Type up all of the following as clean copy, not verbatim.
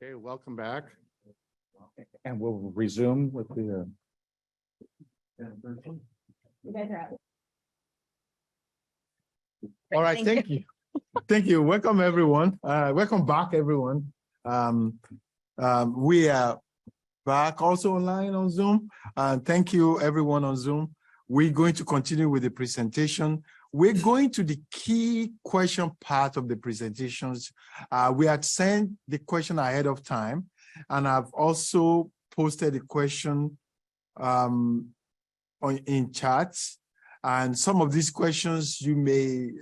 Okay, welcome back. And we'll resume with the. You guys are out. All right, thank you. Thank you. Welcome, everyone. Welcome back, everyone. We are back also online on Zoom. Thank you, everyone on Zoom. We're going to continue with the presentation. We're going to the key question part of the presentations. We had sent the question ahead of time, and I've also posted the question in chats. And some of these questions you may,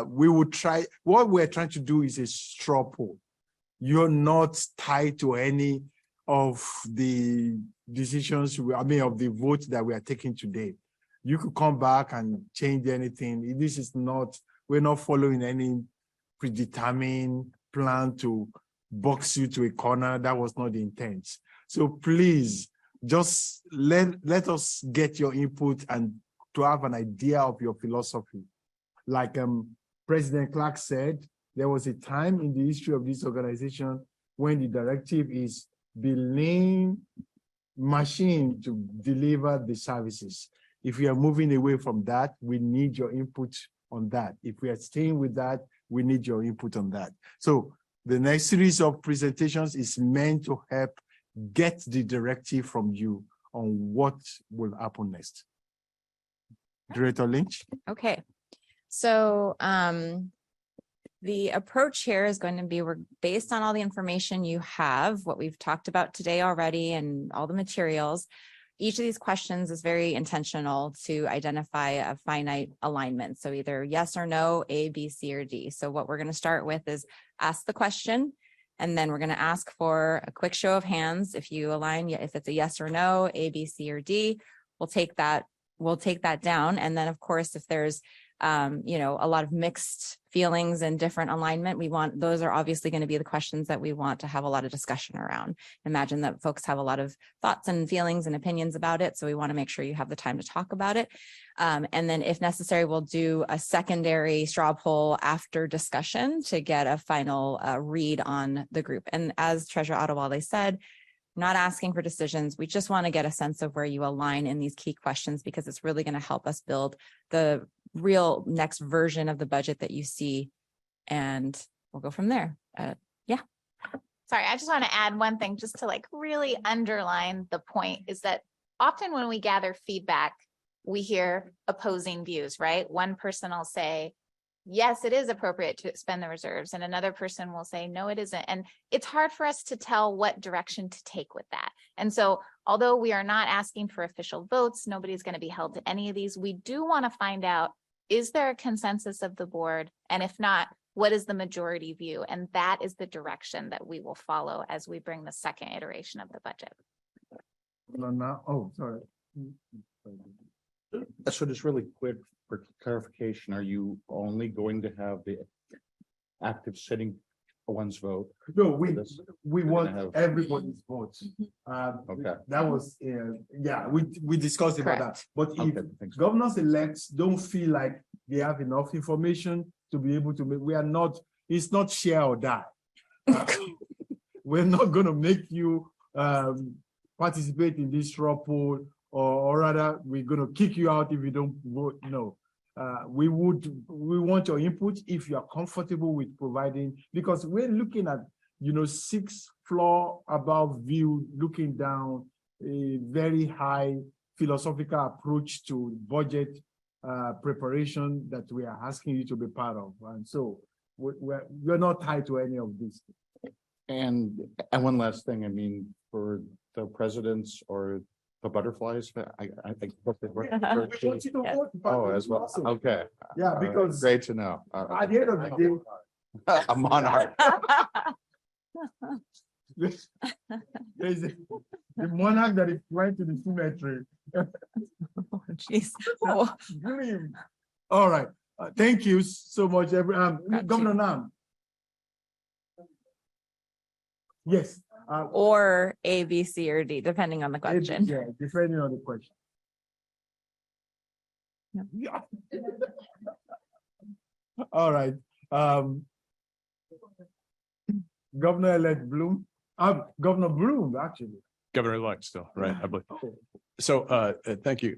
we would try, what we're trying to do is a straw poll. You're not tied to any of the decisions, of the vote that we are taking today. You could come back and change anything. This is not, we're not following any predetermined plan to box you to a corner. That was not the intent. So please, just let us get your input and to have an idea of your philosophy. Like President Clark said, there was a time in the history of this organization when the directive is the lean machine to deliver the services. If we are moving away from that, we need your input on that. If we are staying with that, we need your input on that. So the next series of presentations is meant to help get the directive from you on what will happen next. Director Lynch. Okay, so the approach here is going to be, we're based on all the information you have, what we've talked about today already and all the materials. Each of these questions is very intentional to identify a finite alignment. So either yes or no, A, B, C, or D. So what we're going to start with is ask the question, and then we're going to ask for a quick show of hands. If you align, if it's a yes or no, A, B, C, or D, we'll take that down. And then of course, if there's a lot of mixed feelings and different alignment, those are obviously going to be the questions that we want to have a lot of discussion around. Imagine that folks have a lot of thoughts and feelings and opinions about it. So we want to make sure you have the time to talk about it. And then if necessary, we'll do a secondary straw poll after discussion to get a final read on the group. And as Treasurer Adewale said, not asking for decisions. We just want to get a sense of where you align in these key questions, because it's really going to help us build the real next version of the budget that you see. And we'll go from there. Yeah. Sorry, I just want to add one thing just to really underline the point is that often when we gather feedback, we hear opposing views, right? One person will say, yes, it is appropriate to expend the reserves. And another person will say, no, it isn't. And it's hard for us to tell what direction to take with that. And so although we are not asking for official votes, nobody's going to be held to any of these. We do want to find out, is there a consensus of the board? And if not, what is the majority view? And that is the direction that we will follow as we bring the second iteration of the budget. Oh, sorry. So just really quick for clarification, are you only going to have the active sitting one's vote? No, we want everybody's votes. Okay. That was we discussed about that. But if governors-elects don't feel like they have enough information to be able to make, it's not share or die. We're not going to make you participate in this straw poll, or rather, we're going to kick you out if you don't vote. No. We want your input if you are comfortable with providing, because we're looking at 6th floor above view, looking down, a very high philosophical approach to budget preparation that we are asking you to be part of. And so we're not tied to any of this. And one last thing, I mean, for the presidents or the butterflies, I think. Oh, as well. Okay. Yeah, because great to know. At the end of the day, a monarch. There's the monarch that is right to the cemetery. Oh, jeez. All right. Thank you so much, Governor Nam. Yes. Or A, B, C, or D, depending on the question. Yeah, depending on the question. Yeah. All right. Governor-elect Bloom. Governor Bloom, actually. Governor-elect still, right? I believe. Oh. So, thank you.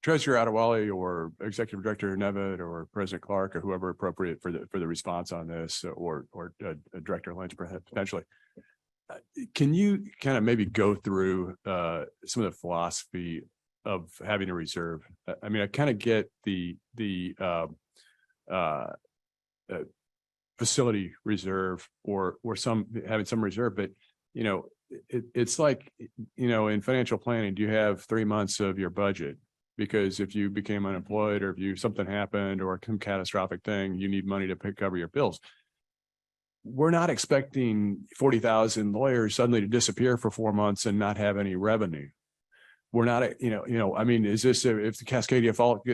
Treasurer Adewale or Executive Director Nevitt or President Clark or whoever appropriate for the response on this, or Director Lynch potentially. Can you kind of maybe go through some of the philosophy of having a reserve? I mean, I kind of get the facility reserve or some having some reserve, but you know, it's like, you know, in financial planning, do you have 3 months of your budget? Because if you became unemployed or if something happened or some catastrophic thing, you need money to cover your bills. We're not expecting 40,000 lawyers suddenly to disappear for 4 months and not have any revenue. We're not, I mean, is this if the Cascadia fault,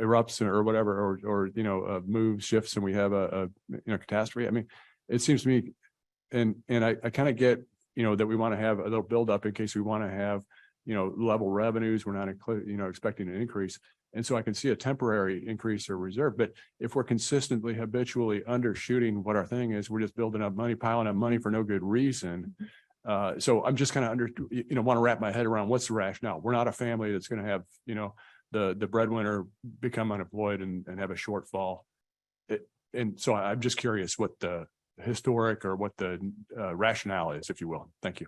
erupts or whatever, or moves, shifts, and we have a catastrophe? I mean, it seems to me, and I kind of get, that we want to have a little buildup in case we want to have, level revenues. We're not, expecting an increase. And so I can see a temporary increase or reserve, but if we're consistently habitually undershooting what our thing is, we're just building up money, piling up money for no good reason. So I'm just kind of want to wrap my head around what's the rationale. We're not a family that's going to have, the breadwinner become unemployed and have a shortfall. And so I'm just curious what the historic or what the rationale is, if you will. Thank you.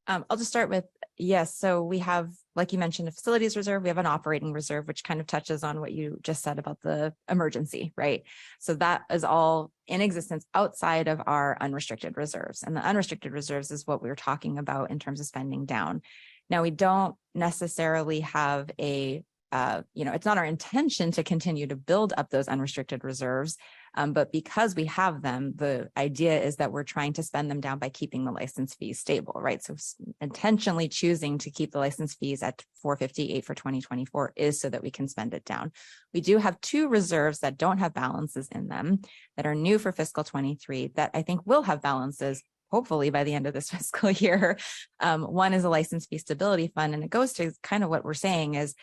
I'll just start with, yes. So we have, like you mentioned, a facilities reserve. We have an operating reserve, which kind of touches on what you just said about the emergency, right? So that is all in existence outside of our unrestricted reserves. And the unrestricted reserves is what we were talking about in terms of spending down. Now, we don't necessarily have a, it's not our intention to continue to build up those unrestricted reserves. But because we have them, the idea is that we're trying to spend them down by keeping the license fees stable, right? So intentionally choosing to keep the license fees at $458 for 2024 is so that we can spend it down. We do have 2 reserves that don't have balances in them that are new for fiscal 23 that I think will have balances hopefully by the end of this fiscal year. One is a license fee stability fund, and it goes to kind of what we're saying is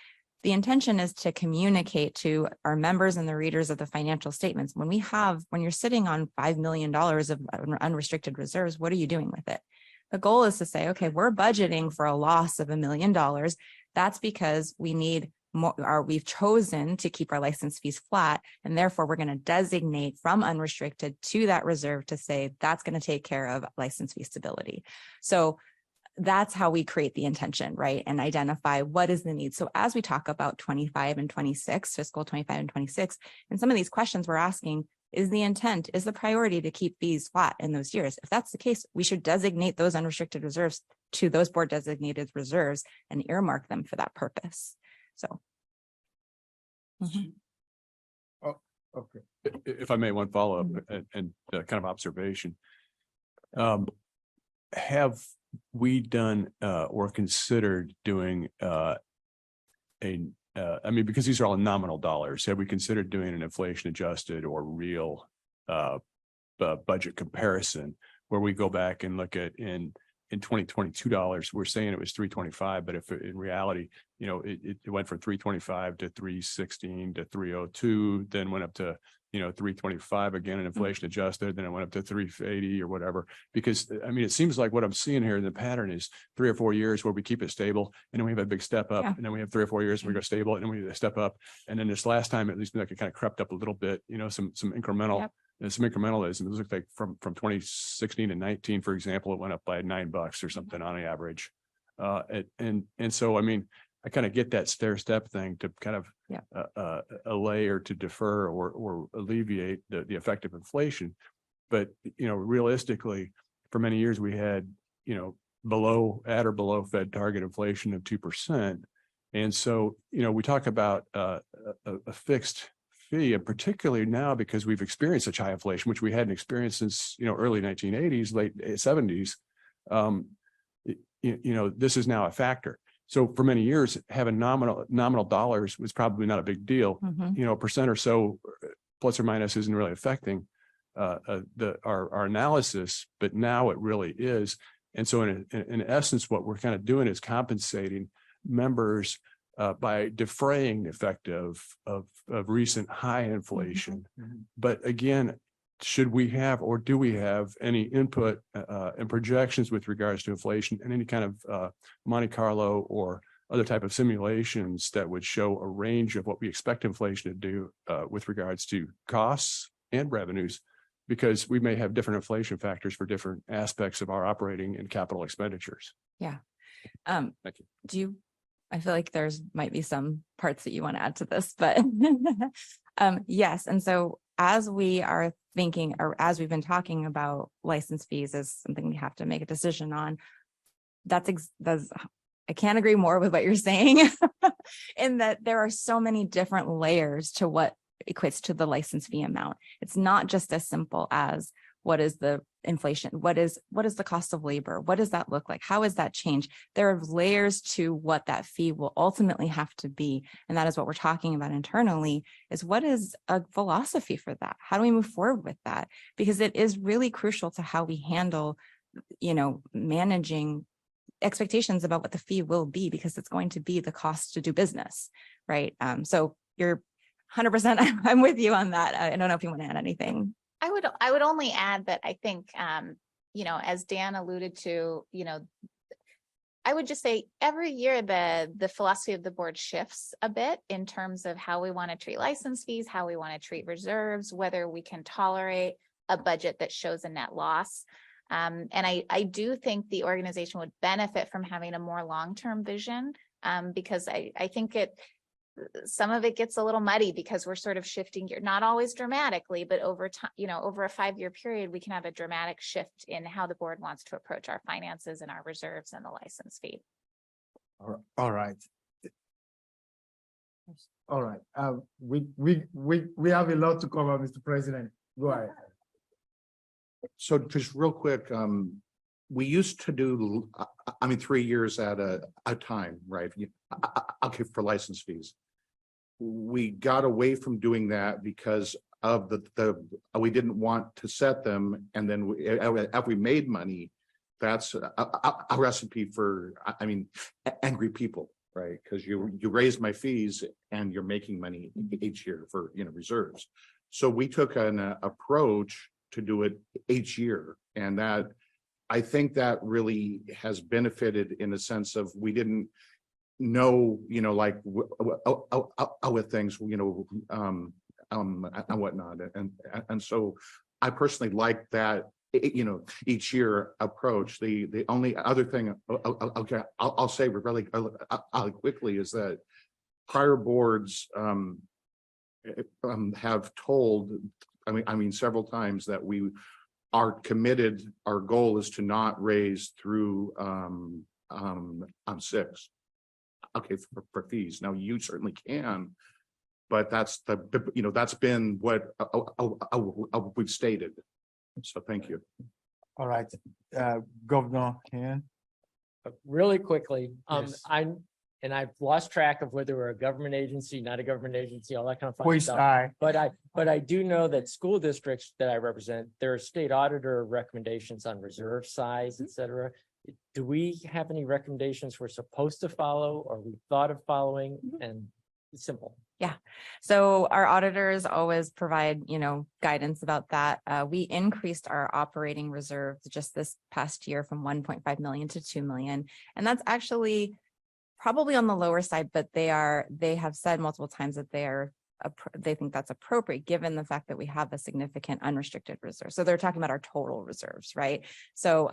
the intention is to communicate to our members and the readers of the financial statements. When you're sitting on $5 million of unrestricted reserves, what are you doing with it? The goal is to say, okay, we're budgeting for a loss of $1 million. That's because we need more, or we've chosen to keep our license fees flat. And therefore we're going to designate from unrestricted to that reserve to say that's going to take care of license fee stability. So that's how we create the intention, right? And identify what is the need. So as we talk about 25 and 26, fiscal 25 and 26, and some of these questions we're asking, is the intent, is the priority to keep fees flat in those years? If that's the case, we should designate those unrestricted reserves to those board designated reserves and earmark them for that purpose. So. Oh, okay. If I may, one follow-up and kind of observation. Have we done or considered doing I mean, because these are all nominal dollars, have we considered doing an inflation adjusted or real budget comparison where we go back and look at in 2022 dollars, we're saying it was 325, but if in reality, it went from 325 to 316 to 302, then went up to 325 again, and inflation adjusted, then it went up to 380 or whatever. Because I mean, it seems like what I'm seeing here in the pattern is 3 or 4 years where we keep it stable, and then we have a big step up, and then we have 3 or 4 years where we go stable, and then we step up, and then this last time, at least, like it kind of crept up a little bit, some incremental. Yep. And some incrementalism. It looks like from 2016 to 19, for example, it went up by $9 or something on average. And so, I mean, I kind of get that stair step thing to kind of allay or to defer or alleviate the effect of inflation. But, realistically, for many years, we had, at or below Fed target inflation of 2%. And so, we talk about a fixed fee, and particularly now because we've experienced such high inflation, which we hadn't experienced since early 1980s, late 70s. This is now a factor. So for many years, having nominal dollars was probably not a big deal. A percent or so, plus or minus, isn't really affecting our analysis, but now it really is. And so in essence, what we're kind of doing is compensating members by defraying the effect of recent high inflation. But again, should we have, or do we have any input and projections with regards to inflation and any kind of Monte Carlo or other type of simulations that would show a range of what we expect inflation to do with regards to costs and revenues, because we may have different inflation factors for different aspects of our operating and capital expenditures. Thank you. I feel like might be some parts that you want to add to this, but yes. And so as we are thinking, or as we've been talking about license fees as something we have to make a decision on, I can't agree more with what you're saying in that there are so many different layers to what equates to the license fee amount. It's not just as simple as what is the inflation? What is the cost of labor? What does that look like? How is that change? There are layers to what that fee will ultimately have to be. And that is what we're talking about internally, is what is a philosophy for that? How do we move forward with that? Because it is really crucial to how we handle, managing expectations about what the fee will be, because it's going to be the cost to do business, right? So you're 100%, I'm with you on that. I don't know if you want to add anything. I would only add that I think, as Dan alluded to, I would just say every year the philosophy of the board shifts a bit in terms of how we want to treat license fees, how we want to treat reserves, whether we can tolerate a budget that shows a net loss. And I do think the organization would benefit from having a more long-term vision, because I think some of it gets a little muddy because we're sort of shifting gear, not always dramatically, but over time, over a 5-year period, we can have a dramatic shift in how the board wants to approach our finances and our reserves and the license fee. All right. All right. We have a lot to cover, Mr. President. Go ahead. So just real quick, we used to do, 3 years at a time, right? Okay, for license fees. We got away from doing that because of we didn't want to set them, and then if we made money, that's a recipe for, angry people, right? Because you raise my fees and you're making money each year for reserves. So we took an approach to do it each year, and that I think that really has benefited in the sense of we didn't know, like with things, and whatnot, and so I personally like that, each year approach. The only other thing, okay, I'll say really quickly is that prior boards have told, several times that we are committed. Our goal is to not raise through 6. Okay, for fees. Now you certainly can, but that's that's been what we've stated. So thank you. All right, Governor Ken. Really quickly, Yes. I've lost track of whether we're a government agency, not a government agency, all that kind of fun Please, stuff. But I do know that school districts that I represent, there are state auditor recommendations on reserve size, et cetera. Do we have any recommendations we're supposed to follow or we thought of following? And it's simple. Yeah. So our auditors always provide, guidance about that. We increased our operating reserves just this past year from 1.5 million to 2 million. And that's actually probably on the lower side, but they have said multiple times that they think that's appropriate given the fact that we have a significant unrestricted reserve. So they're talking about our total reserves, right? So,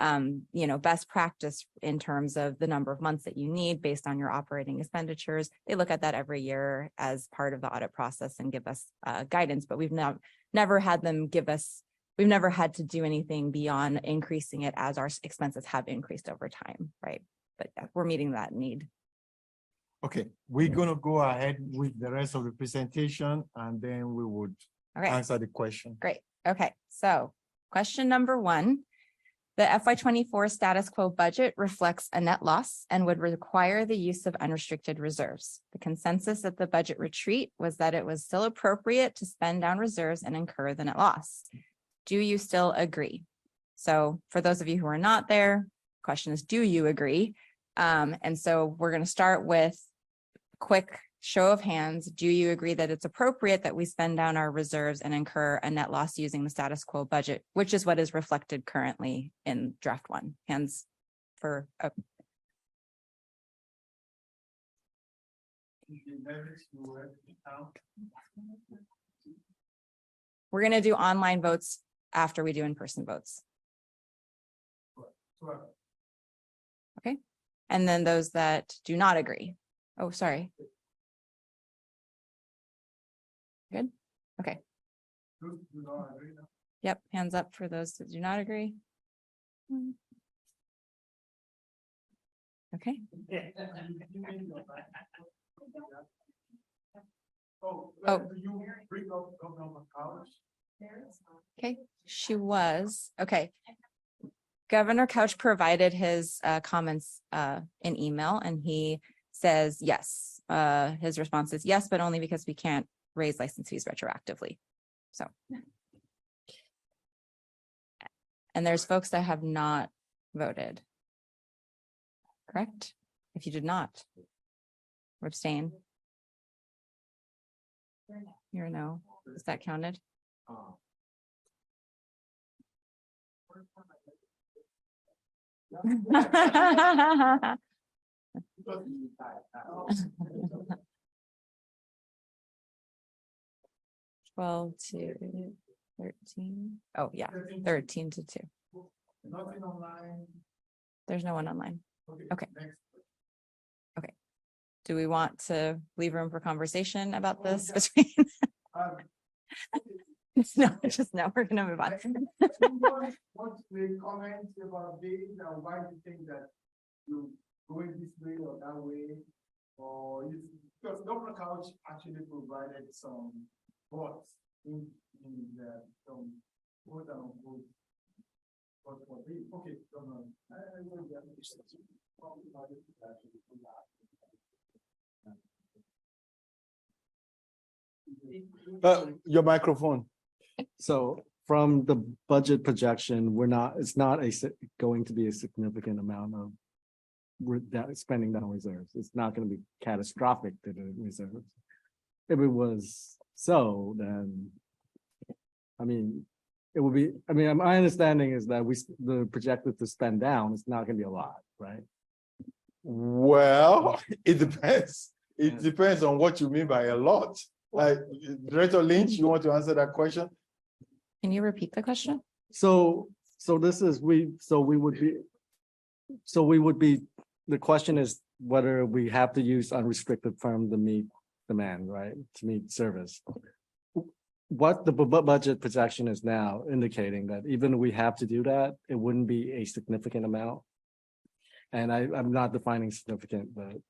best practice in terms of the number of months that you need based on your operating expenditures. They look at that every year as part of the audit process and give us guidance, but we've never had them give us, we've never had to do anything beyond increasing it as our expenses have increased over time, right? But yeah, we're meeting that need. Okay, we're gonna go ahead with the rest of the presentation and then we would answer the question. Great. Okay, so question number 1. The FY24 status quo budget reflects a net loss and would require the use of unrestricted reserves. The consensus at the budget retreat was that it was still appropriate to spend down reserves and incur the net loss. Do you still agree? So for those of you who are not there, the question is, do you agree? And so we're going to start with quick show of hands, do you agree that it's appropriate that we spend down our reserves and incur a net loss using the status quo budget, which is what is reflected currently in draft one? Hands for, we're going to do online votes after we do in-person votes. Okay. And then those that do not agree. Oh, sorry. Good. Okay. Yep. Hands up for those that do not agree. Okay. Oh. Okay, she was, okay. Governor Couch provided his comments in email, and he says yes. His response is yes, but only because we can't raise license fees retroactively. So. And there's folks that have not voted. Correct? If you did not abstain. You're a no. Is that counted? Twelve to 13. Oh, yeah, 13 to 2. Nothing online. There's no one online. Okay. Okay. Do we want to leave room for conversation about this between? No, just no, we're gonna move on. What's the comment about this, and why do you think that you going this way or that way? Or is, because Governor Couch actually provided some thoughts in the some quote unquote. Okay, Governor. Your microphone. So from the budget projection, it's not going to be a significant amount of spending down reserves. It's not going to be catastrophic to the reserves. If it was so, then, I mean, it would be, I mean, my understanding is that the projected to spend down is not going to be a lot, right? Well, it depends. It depends on what you mean by a lot. Like, Director Lynch, you want to answer that question? Can you repeat the question? So this is, the question is whether we have to use unrestricted firm to meet demand, right? To meet service. What the budget projection is now indicating that even if we have to do that, it wouldn't be a significant amount. And I'm not defining significant, but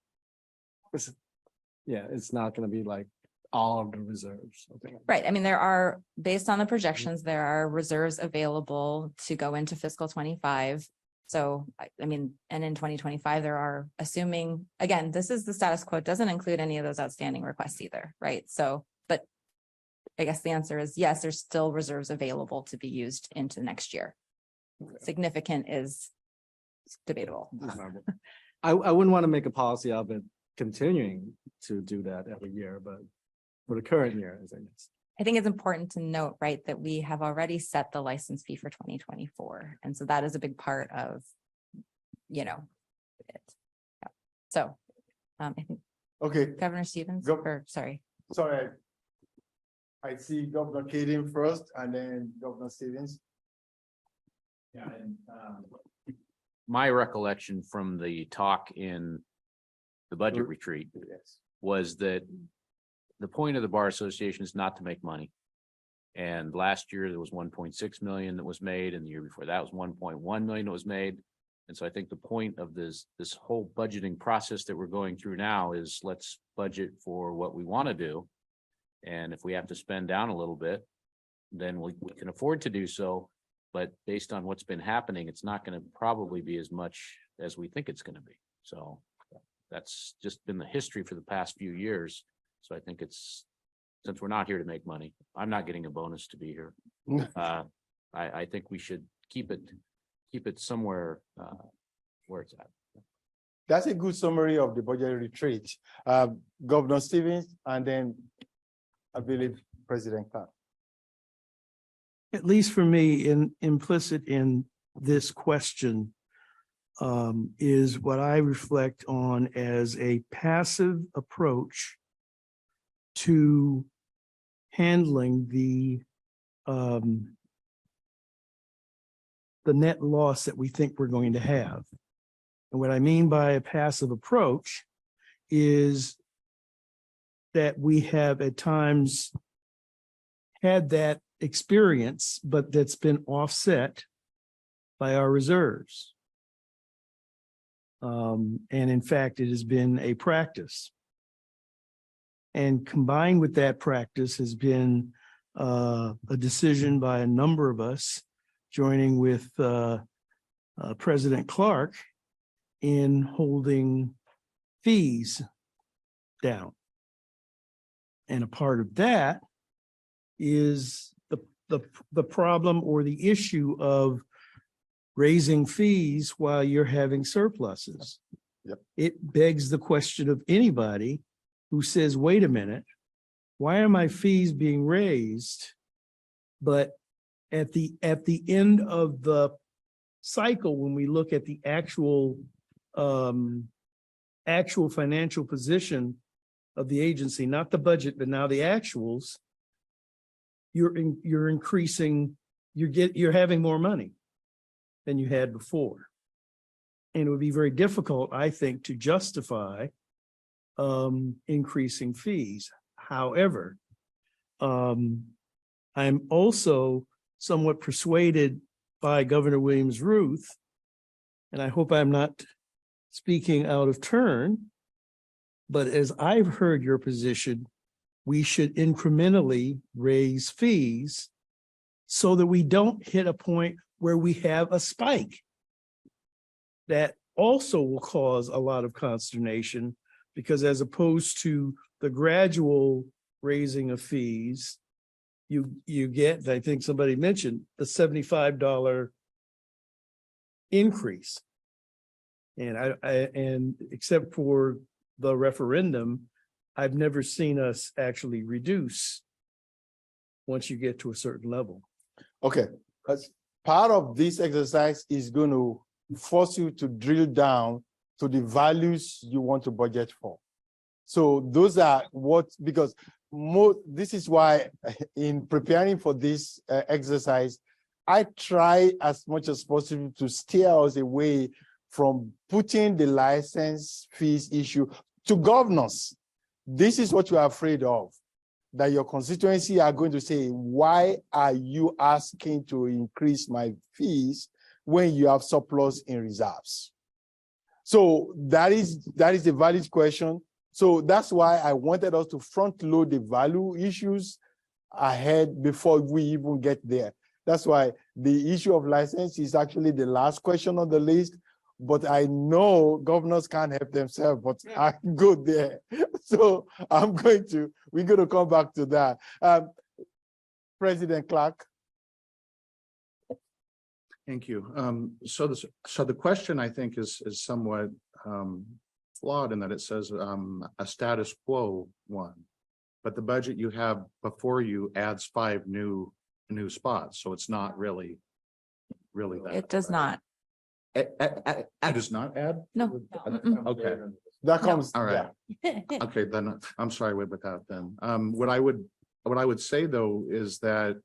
it's not going to be like all of the reserves. Right. I mean, there are, based on the projections, there are reserves available to go into fiscal 25. So, I mean, and in 2025, there are, assuming, again, this is the status quo, doesn't include any of those outstanding requests either, right? So, but I guess the answer is yes, there's still reserves available to be used into next year. Significant is debatable. I wouldn't want to make a policy of it continuing to do that every year, but for the current year, I think it's important to note, right, that we have already set the license fee for 2024. And so that is a big part of, it. Yeah. So I think Okay. Governor Stevens, sorry. Sorry. I see Governor Kaden first and then Governor Stevens. Yeah, and my recollection from the talk in the budget retreat was that the point of the Bar Association is not to make money. And last year there was 1.6 million that was made, and the year before that was 1.1 million that was made. And so I think the point of this whole budgeting process that we're going through now is let's budget for what we want to do. And if we have to spend down a little bit, then we can afford to do so. But based on what's been happening, it's not going to probably be as much as we think it's going to be. So that's just been the history for the past few years. So I think it's, since we're not here to make money, I'm not getting a bonus to be here. I think we should keep it somewhere where it's at. That's a good summary of the budget retreat. Governor Stevens, and then I believe President Clark. At least for me, implicit in this question is what I reflect on as a passive approach to handling the net loss that we think we're going to have. And what I mean by a passive approach is that we have at times had that experience, but that's been offset by our reserves. And in fact, it has been a practice. And combined with that practice has been a decision by a number of us, joining with President Clark, in holding fees down. And a part of that is the problem or the issue of raising fees while you're having surpluses. Yep. It begs the question of anybody who says, wait a minute, why are my fees being raised? But at the end of the cycle, when we look at the actual financial position of the agency, not the budget, but now the actuals, you're increasing, you're having more money than you had before. And it would be very difficult, I think, to justify increasing fees. However, I'm also somewhat persuaded by Governor Williams-Ruth, and I hope I'm not speaking out of turn, but as I've heard your position, we should incrementally raise fees so that we don't hit a point where we have a spike that also will cause a lot of consternation, because as opposed to the gradual raising of fees, you get, I think somebody mentioned, the $75 increase. And and except for the referendum, I've never seen us actually reduce once you get to a certain level. Okay, as part of this exercise is going to force you to drill down to the values you want to budget for. So those are what, because this is why in preparing for this exercise, I try as much as possible to steer us away from putting the license fees issue to governors. This is what you are afraid of, that your constituency are going to say, why are you asking to increase my fees when you have surplus in reserves? So that is a valid question. So that's why I wanted us to front load the value issues ahead before we even get there. That's why the issue of license is actually the last question on the list, but I know governors can't help themselves, but I go there. So we're going to come back to that. President Clark. Thank you. So the question, I think, is somewhat flawed in that it says a status quo one, but the budget you have before you adds 5 new spots, so it's not really that. It does not. It does not add? No. Okay. That comes. All right. Okay, then I'm sorry with that then. What I would say though is that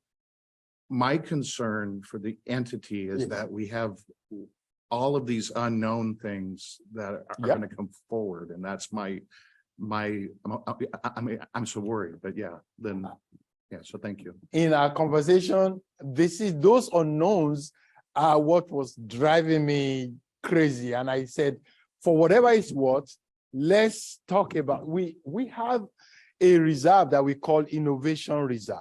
my concern for the entity is that we have all of these unknown things that are going to come forward, and that's I'm so worried, but so thank you. In our conversation, those unknowns are what was driving me crazy. And I said, for whatever it's worth, let's talk about, we have a reserve that we call innovation reserve.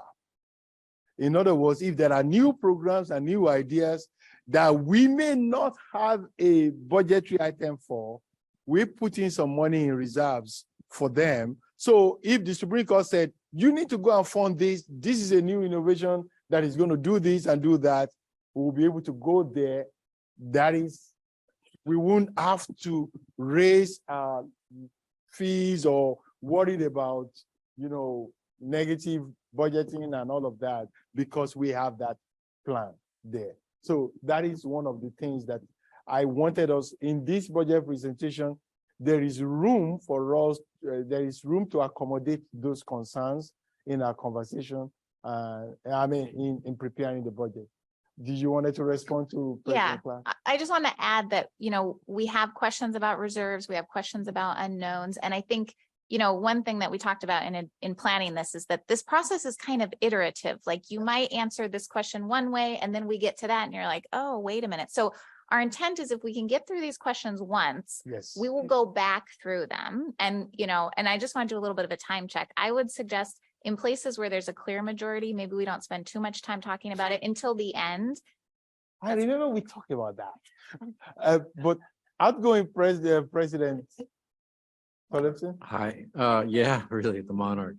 In other words, if there are new programs and new ideas that we may not have a budgetary item for, we put in some money in reserves for them. So if the Supreme Court said, you need to go and fund this is a new innovation that is going to do this and do that, we'll be able to go there. That is we won't have to raise fees or worried about, negative budgeting and all of that, because we have that plan there. So that is one of the things that I wanted us in this budget presentation. There is room for us, there is room to accommodate those concerns in our conversation. In preparing the budget. Did you want to respond to? Yeah, President Clark? I just want to add that, we have questions about reserves, we have questions about unknowns. And I think, one thing that we talked about in planning this is that this process is kind of iterative. Like you might answer this question one way, and then we get to that and you're like, oh, wait a minute. So our intent is if we can get through these questions once, Yes. we will go back through them. And, and I just want to do a little bit of a time check. I would suggest in places where there's a clear majority, maybe we don't spend too much time talking about it until the end. I remember we talked about that. But outgoing President Phillipson? Hi, yeah, really, the monarch.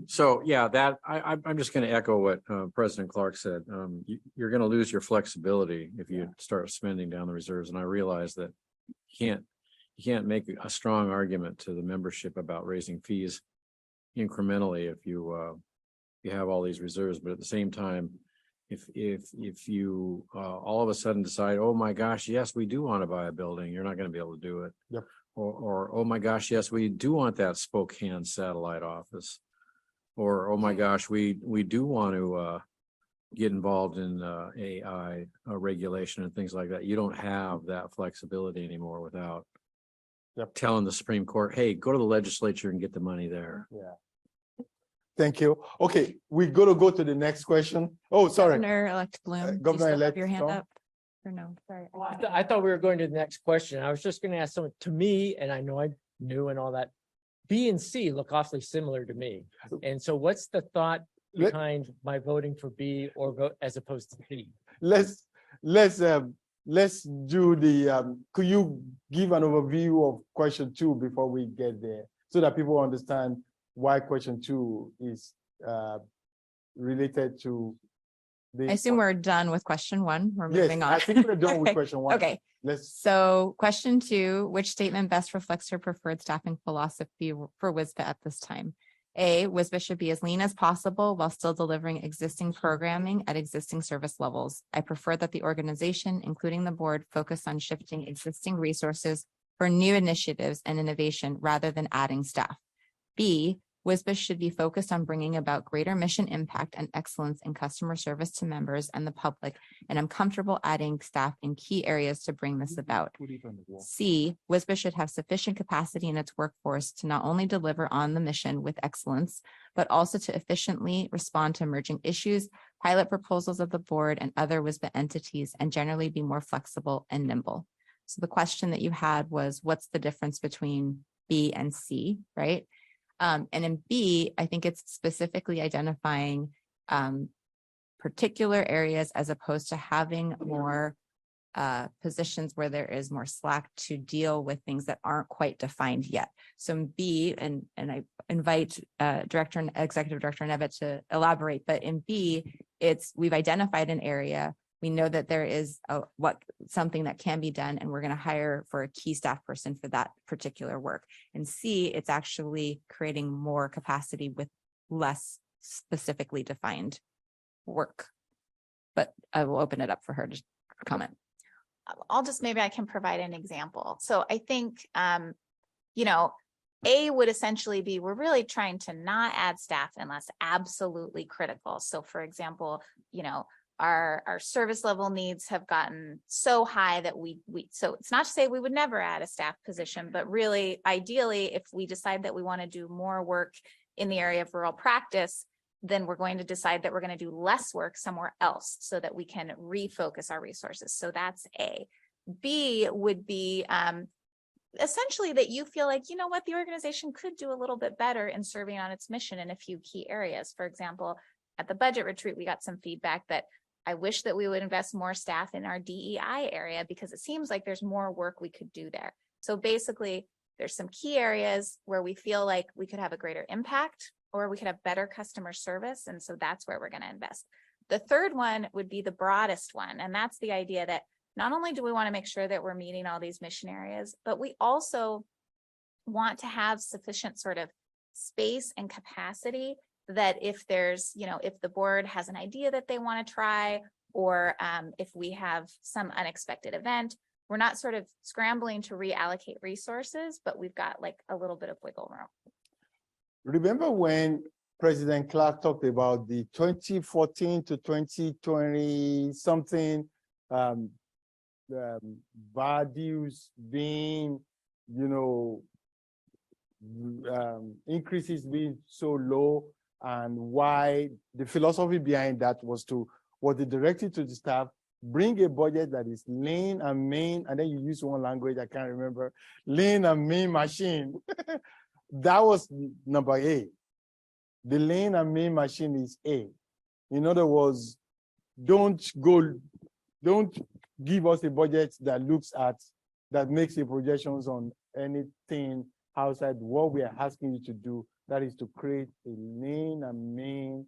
So, yeah, I'm just gonna echo what President Clark said. You're gonna lose your flexibility if you start spending down the reserves. And I realize that you can't make a strong argument to the membership about raising fees incrementally if you have all these reserves. But at the same time, if you all of a sudden decide, oh my gosh, yes, we do want to buy a building, you're not going to be able to do it. Yep. Or oh my gosh, yes, we do want that Spokane satellite office. Or oh my gosh, we do want to get involved in AI regulation and things like that. You don't have that flexibility anymore without telling the Supreme Court, hey, go to the legislature and get the money there. Yeah. Thank you. Okay, we're going to go to the next question. Oh, sorry. Governor-elect Bloom, do you still have Governor-elect your hand Bloom? up? Or no, sorry. I thought we were going to the next question. I was just going to ask someone, to me, and I know I knew and all that, B and C look awfully similar to me. And so what's the thought behind my voting for B or vote as opposed to C? Let's do the, could you give an overview of question 2 before we get there, so that people understand why question 2 is related to the. I assume we're done with question 1. We're moving on. I think we're done with question 1. Okay. So question 2, which statement best reflects your preferred staffing philosophy for WSBA at this time? A, WSBA should be as lean as possible while still delivering existing programming at existing service levels. I prefer that the organization, including the board, focus on shifting existing resources for new initiatives and innovation rather than adding staff. B, WSBA should be focused on bringing about greater mission impact and excellence in customer service to members and the public, and I'm comfortable adding staff in key areas to bring this about. C, WSBA should have sufficient capacity in its workforce to not only deliver on the mission with excellence, but also to efficiently respond to emerging issues, pilot proposals of the board and other WSBA entities, and generally be more flexible and nimble. So the question that you had was, what's the difference between B and C, right? And in B, I think it's specifically identifying particular areas as opposed to having more positions where there is more slack to deal with things that aren't quite defined yet. So in B, and I invite Executive Director Nevitt to elaborate, but in B, we've identified an area. We know that there is something that can be done, and we're going to hire for a key staff person for that particular work. And C, it's actually creating more capacity with less specifically defined work. But I will open it up for her to comment. Maybe I can provide an example. So I think, A would essentially be, we're really trying to not add staff unless absolutely critical. So for example, our service level needs have gotten so high that so it's not to say we would never add a staff position, but really ideally, if we decide that we want to do more work in the area of rural practice, then we're going to decide that we're going to do less work somewhere else so that we can refocus our resources. So that's A. B would be essentially that you feel like, the organization could do a little bit better in serving on its mission in a few key areas. For example, at the budget retreat, we got some feedback that I wish that we would invest more staff in our DEI area because it seems like there's more work we could do there. So basically, there's some key areas where we feel like we could have a greater impact or we could have better customer service. And so that's where we're going to invest. The third one would be the broadest one. And that's the idea that not only do we want to make sure that we're meeting all these mission areas, but we also want to have sufficient sort of space and capacity that if there's, if the board has an idea that they want to try, or if we have some unexpected event, we're not sort of scrambling to reallocate resources, but we've got like a little bit of wiggle room. Remember when President Clark talked about the 2014 to 2020 something values being, increases being so low, and why the philosophy behind that was the directive to the staff, bring a budget that is lean and mean, and then you use one language I can't remember, lean and mean machine. That was number A. The lean and mean machine is A. In other words, don't give us a budget that makes the projections on anything outside what we are asking you to do. That is to create a lean and mean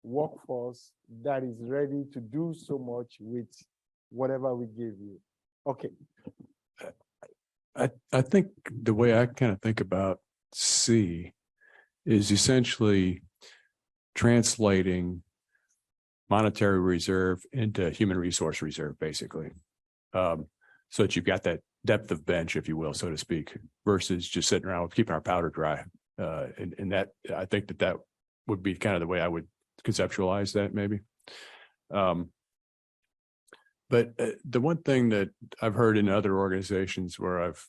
workforce that is ready to do so much with whatever we give you. Okay. I think the way I kind of think about C is essentially translating monetary reserve into human resource reserve, basically. So that you've got that depth of bench, if you will, so to speak, versus just sitting around keeping our powder dry. And that, I think that would be kind of the way I would conceptualize that, maybe. But the one thing that I've heard in other organizations where I've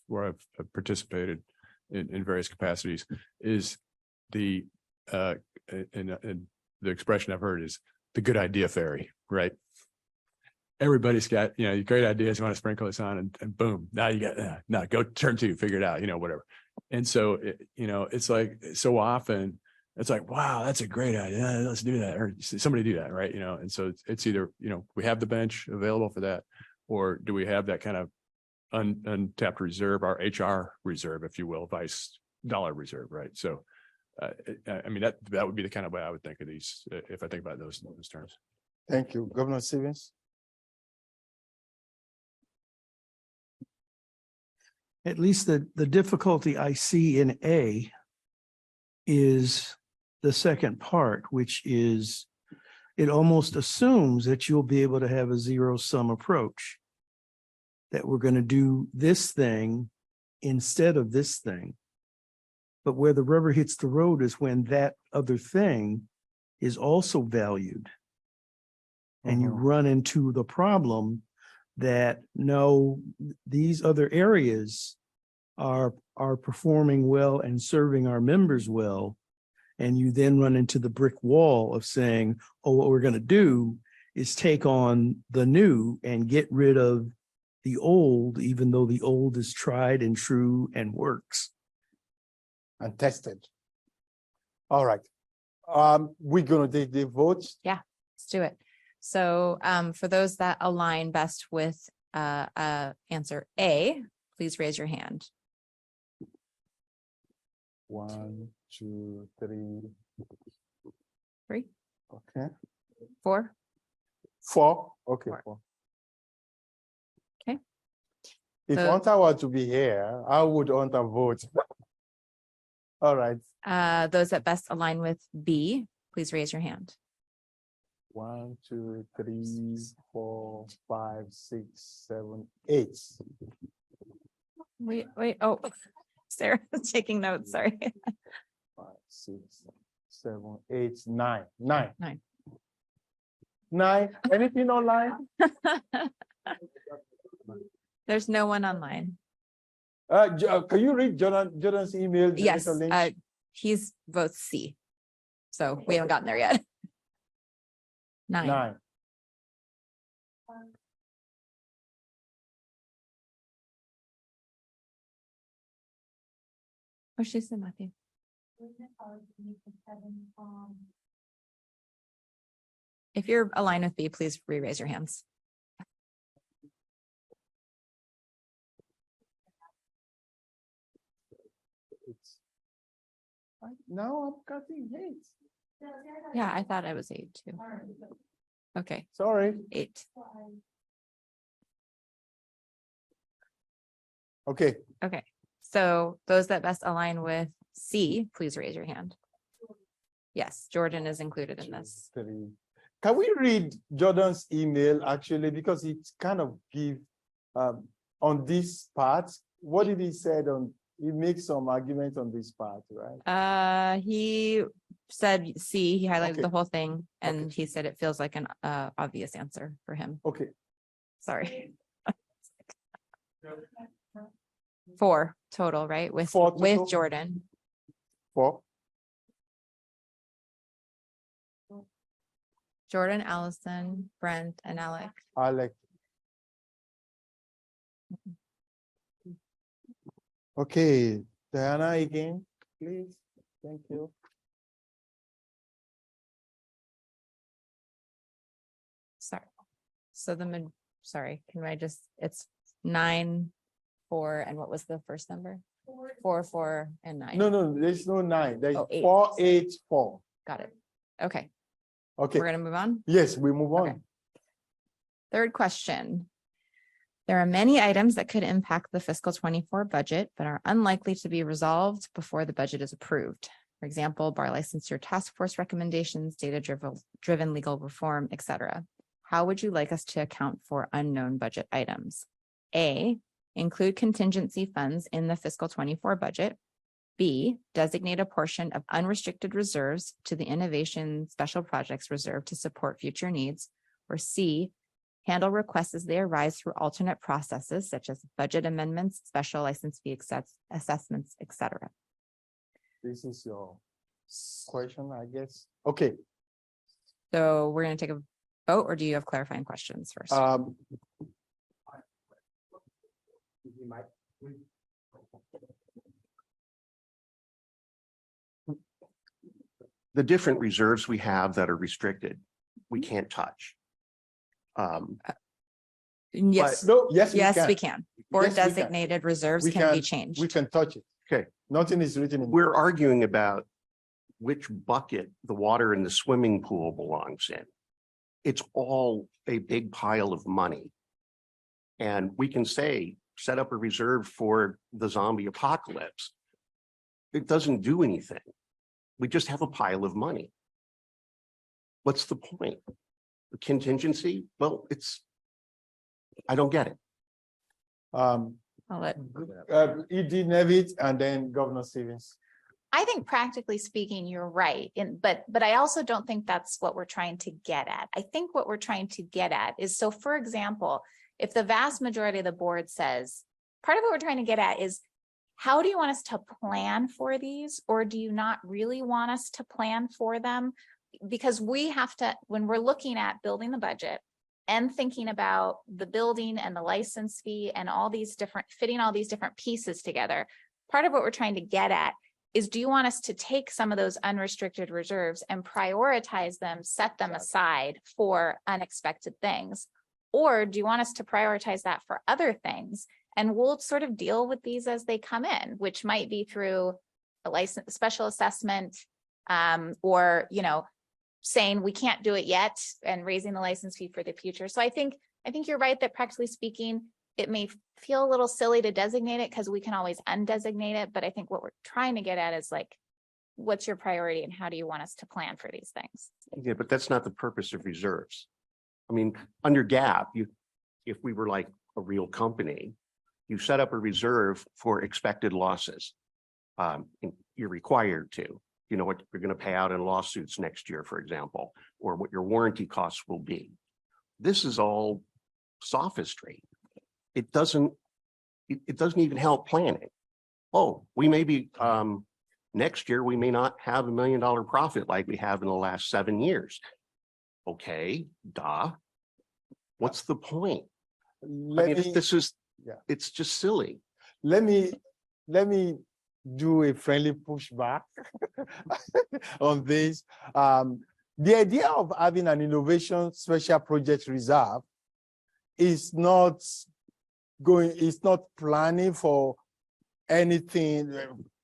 participated in various capacities is the expression I've heard is the good idea fairy, right? Everybody's got, great ideas, you want to sprinkle this on, and boom, now you got, now go turn two, figure it out, whatever. And so, it's like, so often it's like, wow, that's a great idea. Let's do that. Or somebody do that. Right. And so it's either, we have the bench available for that, or do we have that kind of untapped reserve, our HR reserve, if you will, vice dollar reserve. Right. So, I mean, that would be the kind of way I would think of these if I think about those terms. Thank you. Governor Stevens. At least the difficulty I see in A is the second part, which is it almost assumes that you'll be able to have a zero-sum approach, that we're going to do this thing instead of this thing. But where the rubber hits the road is when that other thing is also valued. And you run into the problem that no, these other areas are performing well and serving our members well. And you then run into the brick wall of saying, oh, what we're going to do is take on the new and get rid of the old, even though the old is tried and true and works. And tested. All right. We're going to take the votes. Yeah, let's do it. So for those that align best with answer A, please raise your hand. 1, 2, 3. 3. Okay. 4. 4. Okay. 4. 4. Okay. If So- Hunter were to be here, I would Hunter vote. All right. Those that best align with B, please raise your hand. 1, 2, 3, 4, 5, 6, 7, 8. Wait. Oh, Sarah's taking notes. Sorry. 5, 6, 7, 8, 9. 9. 9. 9. Anything online? There's no one online. Can you read Jordan's email? Yes, Jonathan Lynch? he's votes C. So we haven't gotten there yet. 9. 9. Oh, she said Matthew. If you're aligned with B, please re-raise your hands. Now I'm cutting 8. Yeah, I thought I was 8 too. Okay, Sorry. 8. Okay, Okay, so those that best align with C, please raise your hand. Yes, Jordan is included in this. can we read Jordan's email actually, because it kind of give on this part, what did he said on, he makes some argument on this part, right? He said C, he highlighted Okay. the whole thing, and he said it feels like an obvious answer for him. Okay, Sorry. 4 total, right? With 4 total? Jordan. 4. Jordan, Allison, Brent, and Alec. Alec. Okay, Diana again, please. Thank you. Sorry. So sorry, can I just, it's 9, 4, and what was the first number? 4, 4, and 9. No, there's no 9. There's Oh, 8. 4, 8, 4. Got it. Okay, Okay, we're gonna move on. yes, we move on. Okay. Third question. There are many items that could impact the fiscal 24 budget, but are unlikely to be resolved before the budget is approved. For example, bar licensure task force recommendations, data-driven legal reform, etc. How would you like us to account for unknown budget items? A, include contingency funds in the fiscal 24 budget. B, designate a portion of unrestricted reserves to the innovation special projects reserve to support future needs. Or C, handle requests as they arise through alternate processes such as budget amendments, special license fee assessments, etc. This is your question, I guess. Okay. So we're going to take a vote, or do you have clarifying questions first? The different reserves we have that are restricted, we can't touch. Yes, No, yes, we can. Or Yes, we can. designated reserves We can be can- changed. We can touch it. Okay. Nothing is written in. We're arguing about which bucket the water in the swimming pool belongs in. It's all a big pile of money. And we can say, set up a reserve for the zombie apocalypse. It doesn't do anything. We just have a pile of money. What's the point? The contingency? Well, I don't get it. I'll let E.D. Nevitt and then Governor Stevens. I think practically speaking, you're right. But I also don't think that's what we're trying to get at. I think what we're trying to get at is, so for example, if the vast majority of the board says, part of what we're trying to get at is, how do you want us to plan for these? Or do you not really want us to plan for them? Because we have to, when we're looking at building the budget and thinking about the building and the license fee and all these different, fitting all these different pieces together, part of what we're trying to get at is, do you want us to take some of those unrestricted reserves and prioritize them, set them aside for unexpected things? Or do you want us to prioritize that for other things? And we'll sort of deal with these as they come in, which might be through a license, special assessment, or, saying we can't do it yet and raising the license fee for the future. So I think you're right that practically speaking, it may feel a little silly to designate it because we can always undesignate it. But I think what we're trying to get at is, like, what's your priority and how do you want us to plan for these things? Yeah, but that's not the purpose of reserves. I mean, under GAAP, if we were like a real company, you set up a reserve for expected losses. You're required to. You know what you're going to pay out in lawsuits next year, for example, or what your warranty costs will be. This is all sophistry. It doesn't even help planning. Oh, we may be, next year, we may not have $1 million profit like we have in the last 7 years. Okay, duh. What's the point? It's just silly. Let me do a friendly pushback on this. The idea of having an innovation special project reserve is not planning for anything,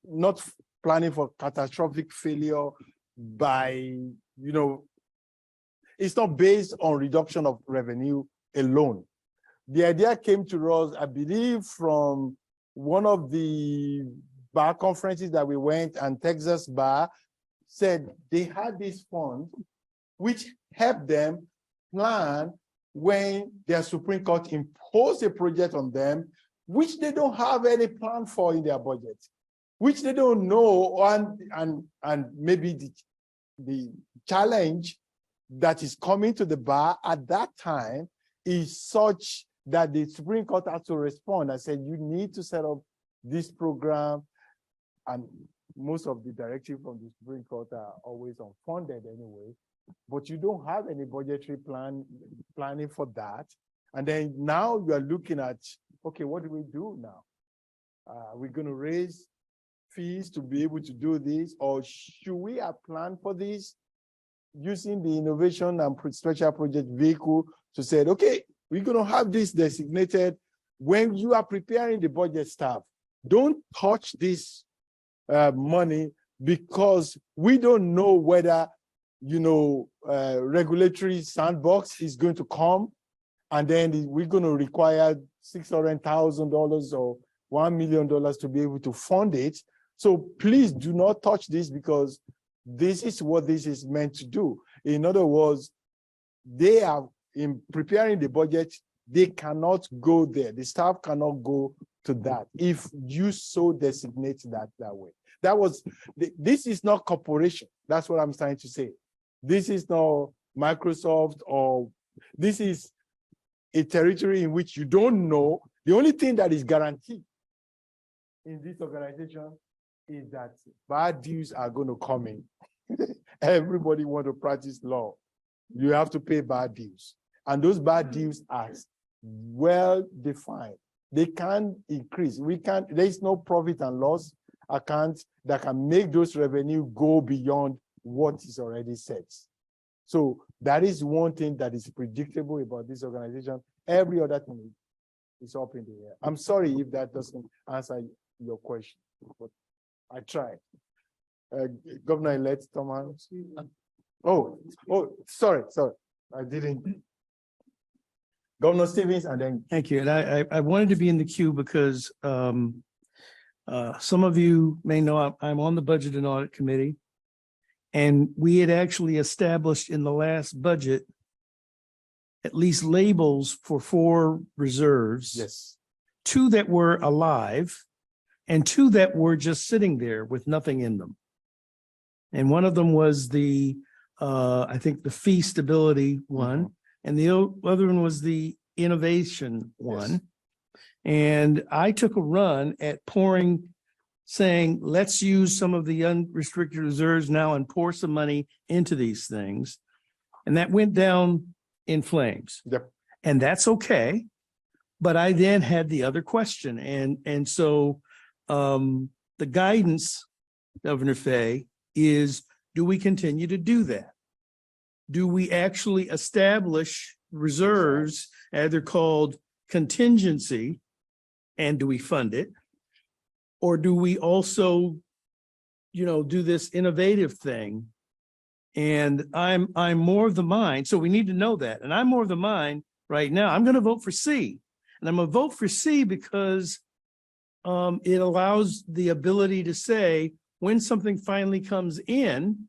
not planning for catastrophic failure by, it's not based on reduction of revenue alone. The idea came to us, I believe, from one of the bar conferences that we went, and Texas Bar said they had this fund which helped them plan when their Supreme Court imposed a project on them, which they don't have any plan for in their budget, which they don't know, and maybe the challenge that is coming to the bar at that time is such that the Supreme Court had to respond and said, you need to set up this program. And most of the directives from the Supreme Court are always unfunded anyway, but you don't have any budgetary planning for that. And then now you are looking at, okay, what do we do now? We're going to raise fees to be able to do this, or should we have planned for this using the innovation and special project vehicle to say, okay, we're going to have this designated when you are preparing the budget staff. Don't touch this money, because we don't know whether, regulatory sandbox is going to come, and then we're going to require $600,000 or $1 million to be able to fund it. So please do not touch this, because this is what this is meant to do. In other words, they are in preparing the budget, they cannot go there. The staff cannot go to that if you so designate that way. This is not corporation. That's what I'm trying to say. This is not Microsoft, or this is a territory in which you don't know. The only thing that is guaranteed in this organization is that bad deals are going to come in. Everybody want to practice law. You have to pay bad deals. And those bad deals are well defined. They can't increase. There is no profit and loss account that can make those revenue go beyond what is already set. So that is one thing that is predictable about this organization. Every other thing is up in the air. I'm sorry if that doesn't answer your question, but I tried. Governor-elect Thomas. Oh, sorry. I didn't. Governor Stevens, and then. Thank you. And I wanted to be in the queue because some of you may know I'm on the Budget and Audit Committee. And we had actually established in the last budget at least labels for 4 reserves. Yes. 2 that were alive and 2 that were just sitting there with nothing in them. And one of them was the, I think the fee stability one, and the other one was the innovation one. Yes. And I took a run at saying, let's use some of the unrestricted reserves now and pour some money into these things. And that went down in flames. Yep. And that's okay. But I then had the other question. And so the guidance, Governor Fay, is, do we continue to do that? Do we actually establish reserves, as they're called contingency, and do we fund it? Or do we also, do this innovative thing? And I'm more of the mind, so we need to know that. And I'm more of the mind right now. I'm going to vote for C. And I'm going to vote for C because it allows the ability to say, when something finally comes in,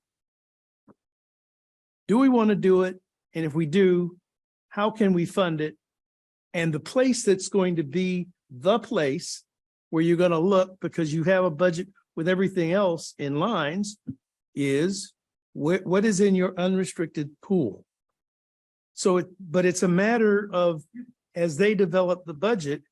do we want to do it? And if we do, how can we fund it? And the place that's going to be the place where you're going to look, because you have a budget with everything else in lines, is what is in your unrestricted pool. So, but it's a matter of, as they develop the budget,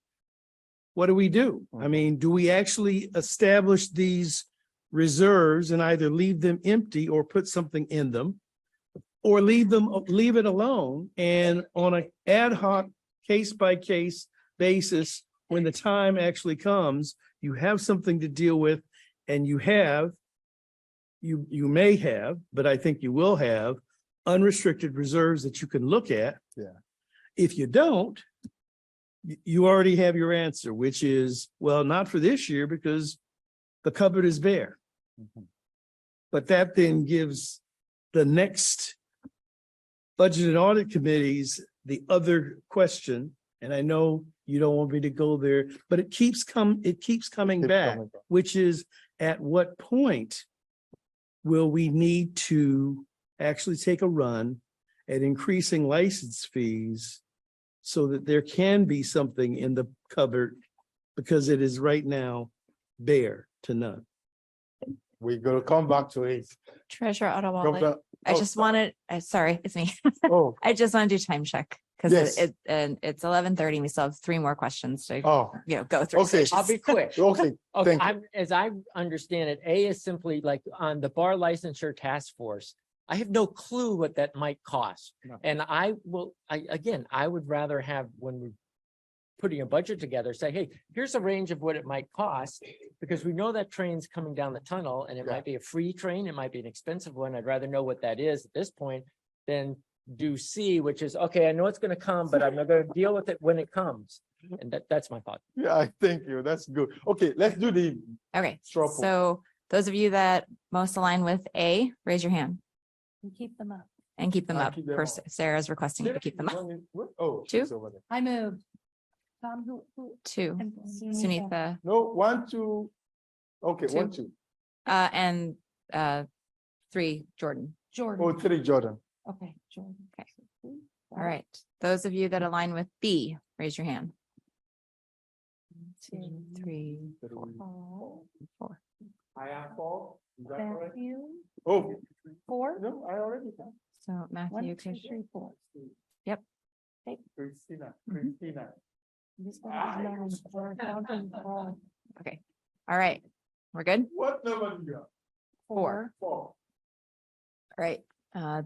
what do we do? I mean, do we actually establish these reserves and either leave them empty or put something in them, or leave it alone, and on an ad hoc case-by-case basis, when the time actually comes, you have something to deal with, and you may have, but I think you will have, unrestricted reserves that you can look at. Yeah. If you don't, you already have your answer, which is, well, not for this year because the cupboard is bare. But that then gives the next Budget and Audit Committees the other question. And I know you don't want me to go there, but it keeps coming Keep back, coming back. which is at what point will we need to actually take a run at increasing license fees so that there can be something in the cupboard, because it is right now bare to none. We're gonna come back to it. Treasurer Ottawa, Governor- I oh, just wanted, sorry, it's me. Oh, I just want to do time check because Yes. and it's 11:30. We still have 3 more questions to, oh, go through. So Okay. I'll be quick. okay, Okay, thank you. I'm, as I understand it, A is simply like on the bar licensure task force. I have no clue what that might cost. No. And I would rather have, when we're putting a budget together, say, hey, here's a range of what it might cost. Because we know that train's coming down the tunnel and it Yeah. might be a free train, it might be an expensive one. I'd rather know what that is at this point than do C, which is, okay, I know it's gonna come, but I'm not gonna deal with it when it comes. And that's my thought. Yeah, thank you. That's good. Okay, let's do the Okay, straw poll. so those of you that most align with A, raise your hand Keep them up. and keep them I'll up. keep them First, up. Sarah's requesting you to keep them up. Oh, 2? she's over there. I moved. Tom, who? 2, and Sunitha, No, 1, 2. Okay, 2. 1, 2. and 3, Jordan. Jordan. Oh, 3, Jordan. Okay, Jordan. Okay. All right, those of you that align with B, raise your hand. 2, 3, 4. I have 4. Is that correct? Matthew, Oh, 4. no, I already have. So 1, Matthew, 2, 3, 4. Christina, Mhm. Christina. This one is mine. We're counting all. okay, all right, we're good? What number do you have? 4. 4. All right,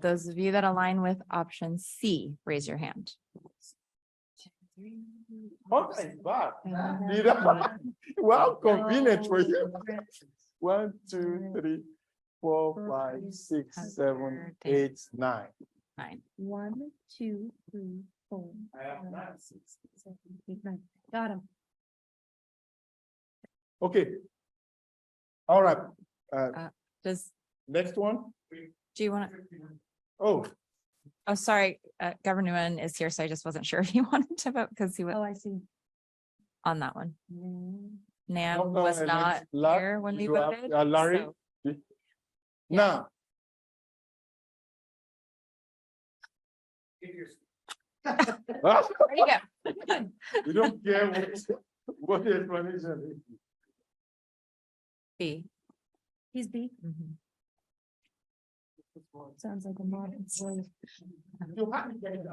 those of you that align with option C, raise your hand. Oh, my God. You know, well, convenient for you. 1, 2, 3, 4, 5, 6, 7, 8, 9. 9. 1, 2, 3, 4. I have 9. 5, 6, 7, 8, 9. Got him. Okay. All right. Does, Next one. do you want to, Oh, oh, sorry, Governor Newman is here, so I just wasn't sure if he wanted to vote because he was Oh, I see. on that one. Nam no, was and not it's La- here when we you have- voted. Larry. so- Now. There you go. You don't care what the explanation is. B. He's B. Mhm. Sounds like a modern voice. You have to get it.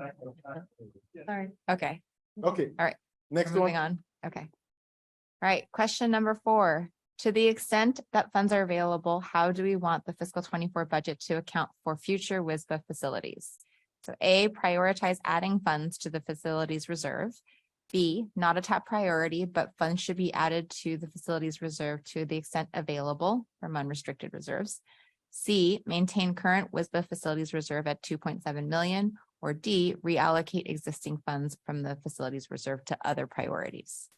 Sorry. Okay, Okay. All right. Next moving one. on. Okay. All right, question number 4. To the extent that funds are available, how do we want the fiscal 24 budget to account for future WSBA facilities? So A, prioritize adding funds to the facilities reserve. B, not a top priority, but funds should be added to the facilities reserve to the extent available from unrestricted reserves. C, maintain current WSBA facilities reserve at 2.7 million, or D, reallocate existing funds from the facilities reserve to other priorities.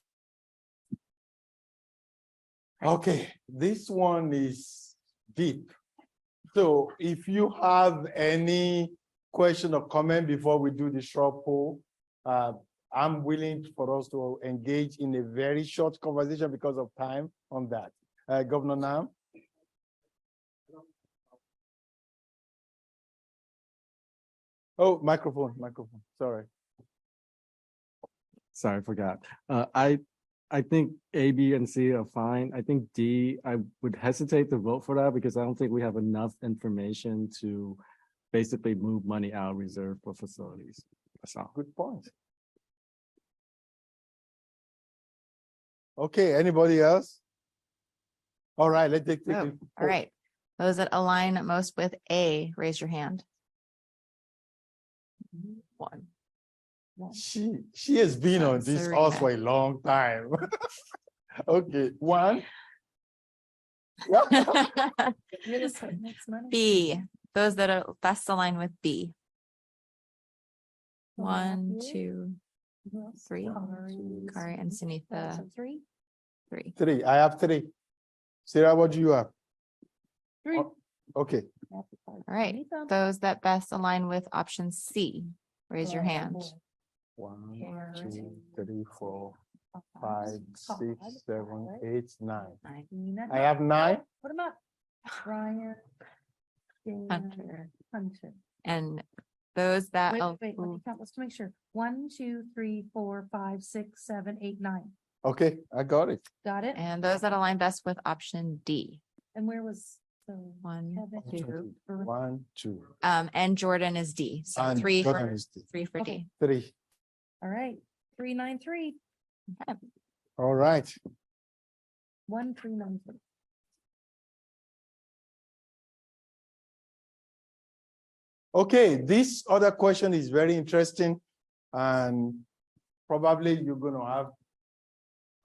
Okay, this one is deep. So if you have any question or comment before we do the straw poll, I'm willing for us to engage in a very short conversation because of time on that. Governor Nam? Oh, microphone, sorry. Sorry, I forgot. I think A, B, and C are fine. I think D, I would hesitate to vote for that because I don't think we have enough information to basically move money out of reserve for facilities. That's all. Good point. Okay, anybody else? All right, let's take. Oh, all right. Those that align most with A, raise your hand. 1. She has been on this Serena. horse for a long time. Okay, 1. B, those that are best aligned with B. 1, 2, 3. Kari and Sunitha, 3. 3. 3, I have 3. Sarah, what do you have? 3. Okay, All right, those that best align with option C, raise your hand. 1, 2, 3, 4, 5, 6, 7, 8, 9. I have 9. Put them up. Brian. Dan, Hunter. Hunter. And those that, Wait, oh, wait, let me count. Let's make sure. 1, 2, 3, 4, 5, 6, 7, 8, 9. Okay, I got it. Got it? and those that align best with option D. And where was the? 1, Kevin? 2. 1, 2. And Jordan is D. So And 3 Jordan for, is D. 3 for Okay. D. 3. All right, 393, All right. 1393. Okay, this other question is very interesting, and probably you're going to have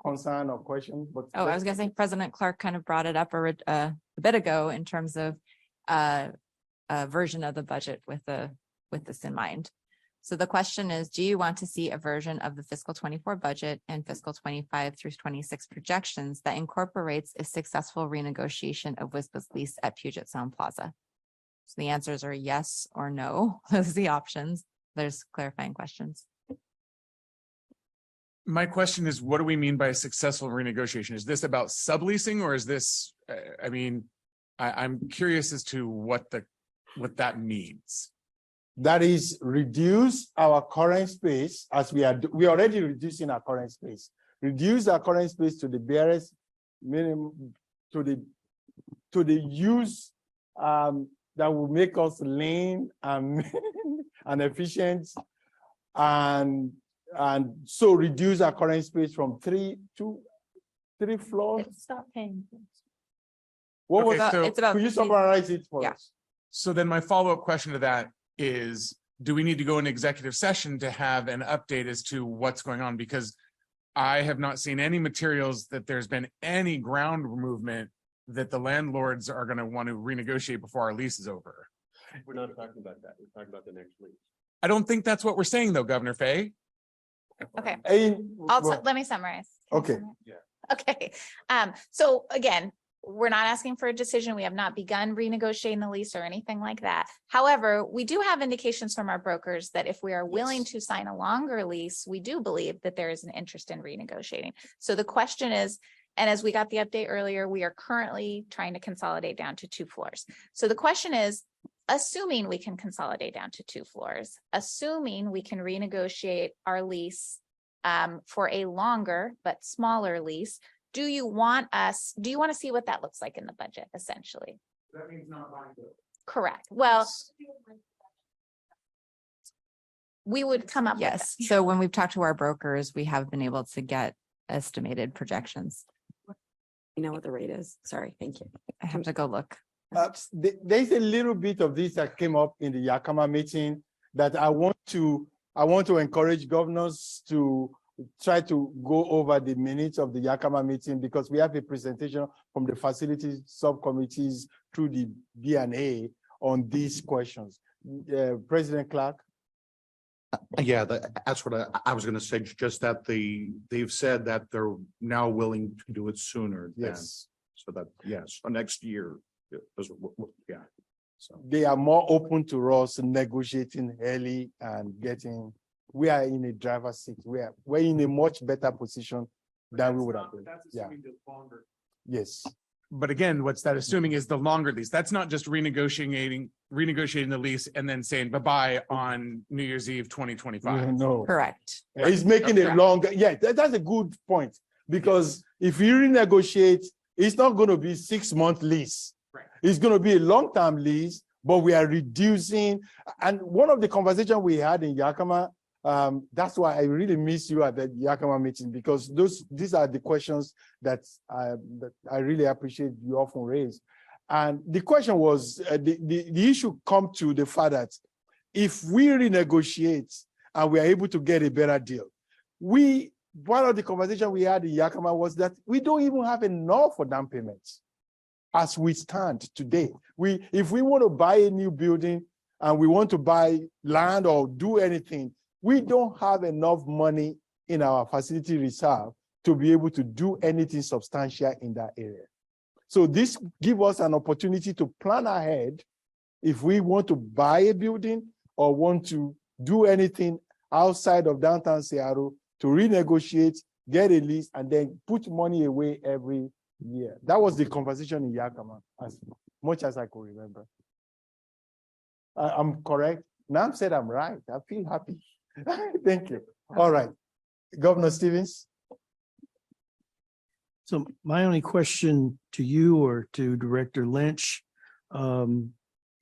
concern or question, but. Oh, I was gonna say President Clark kind of brought it up a bit ago in terms of a version of the budget with this in mind. So the question is, do you want to see a version of the fiscal 24 budget and fiscal 25 through 26 projections that incorporates a successful renegotiation of WSBA's lease at Puget Sound Plaza? So the answers are yes or no. Those are the options. There's clarifying questions. My question is, what do we mean by a successful renegotiation? Is this about subleasing, or is this, I'm curious as to what that means. That is reduce our current space as we are already reducing our current space. Reduce our current space to the barest minimum, to the use that will make us lean and efficient, and so reduce our current space from 3 to 3 floors. Stop paying. What was Okay, that? so- It's about Could you 50 summarize it for Yeah. us? So then my follow-up question to that is, do we need to go in executive session to have an update as to what's going on? Because I have not seen any materials that there's been any ground movement that the landlords are going to want to renegotiate before our lease is over. We're not talking about that. We're talking about the next week. I don't think that's what we're saying though, Governor Fay. Okay, Well, let me summarize. Can I Okay. summarize? Yeah. Okay, so again, we're not asking for a decision. We have not begun renegotiating the lease or anything like that. However, we do have indications from our brokers that if we are willing to sign a longer lease, we do believe that there is an interest in renegotiating. So the question is, and as we got the update earlier, we are currently trying to consolidate down to 2 floors. So the question is, assuming we can consolidate down to 2 floors, assuming we can renegotiate our lease for a longer but smaller lease, do you want to see what that looks like in the budget, essentially? That means not buying it. Correct. Well, we would come up with Yes. that. So when we've talked to our brokers, we have been able to get estimated projections. You know what the rate is? Sorry, thank you. I have to go look. There's a little bit of this that came up in the Yakima meeting that I want to encourage governors to try to go over the minutes of the Yakima meeting, because we have a presentation from the facilities subcommittees through the B&A on these questions. President Clark? Yeah, that's what I was going to say, just that they've said that they're now willing to do it sooner. Yes. So that, yes, next year. Yeah. So. They are more open to us negotiating early and getting, we are in a driver's seat. We're in a much better position than we would have been. Yeah. Yes. But again, what's that assuming is the longer lease. That's not just renegotiating the lease and then saying bye-bye on New Year's Eve 2025. No. Correct. He's making it Correct. longer. Yeah, that's a good point. Because if you renegotiate, it's not going to be 6-month lease. Right. It's going to be a long-term lease, but we are reducing. And one of the conversations we had in Yakima, that's why I really miss you at the Yakima meeting, because these are the questions that I really appreciate you often raise. And the question was, the issue come to the fact that if we renegotiate and we are able to get a better deal, one of the conversation we had in Yakima was that we don't even have enough for down payments as we stand today. If we want to buy a new building and we want to buy land or do anything, we don't have enough money in our facility reserve to be able to do anything substantial in that area. So this gives us an opportunity to plan ahead if we want to buy a building or want to do anything outside of downtown Seattle to renegotiate, get a lease, and then put money away every year. That was the conversation in Yakima, as much as I could remember. I'm correct. Now I'm said I'm right. I feel happy. Thank you. All right. Governor Stevens. So my only question to you or to Director Lynch,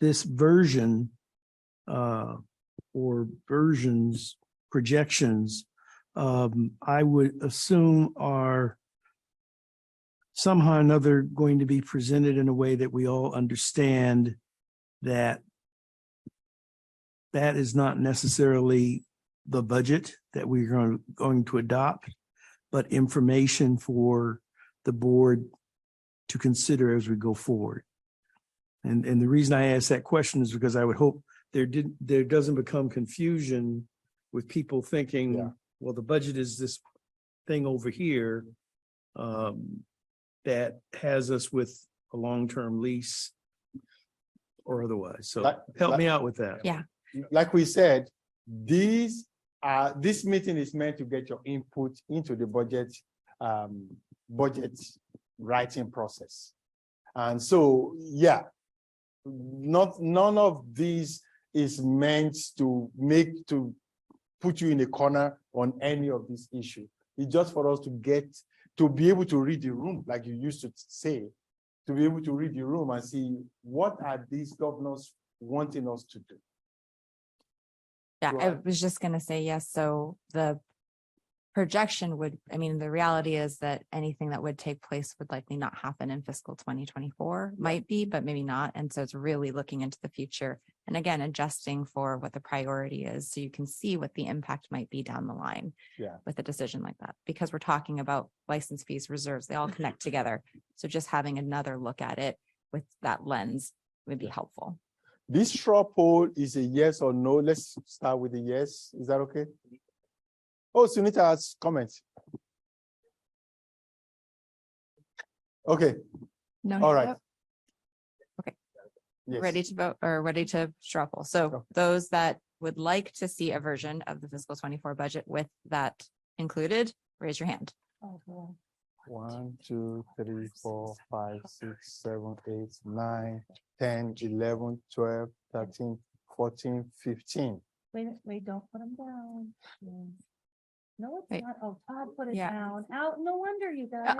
this version or versions, projections, I would assume are somehow or another going to be presented in a way that we all understand that that is not necessarily the budget that we're going to adopt, but information for the board to consider as we go forward. And the reason I ask that question is because I would hope there doesn't become confusion with people thinking, well, the budget is this thing over here that has us with a long-term lease or otherwise. So help me out with that. Yeah. Like we said, this meeting is meant to get your input into the budget writing process. And so, yeah, none of these is meant to put you in a corner on any of these issues. It's just for us to be able to read the room, like you used to say, to be able to read the room and see what are these governors wanting us to do. Yeah, I was just gonna say, yes, so the projection would, I mean, the reality is that anything that would take place would likely not happen in fiscal 2024, might be, but maybe not. And so it's really looking into the future and again, adjusting for what the priority is. So you can see what the impact might be down the line with a decision like that, because we're talking about license fees, reserves, they all connect together. So just having another look at it with that lens would be helpful. This straw poll is a yes or no. Let's start with a yes. Is that okay? Oh, Sunita has comments. Okay. No. All right. Okay. Yes. Ready to vote or ready to straw poll. So those that would like to see a version of the fiscal 24 budget with that included, raise your hand. 1, 2, 3, 4, 5, 6, 7, 8, 9, 10, 11, 12, 13, 14, 15. Wait, don't put them down. No, it's Wait. not. Oh, Todd put it Yeah. down. Out. No wonder you guys.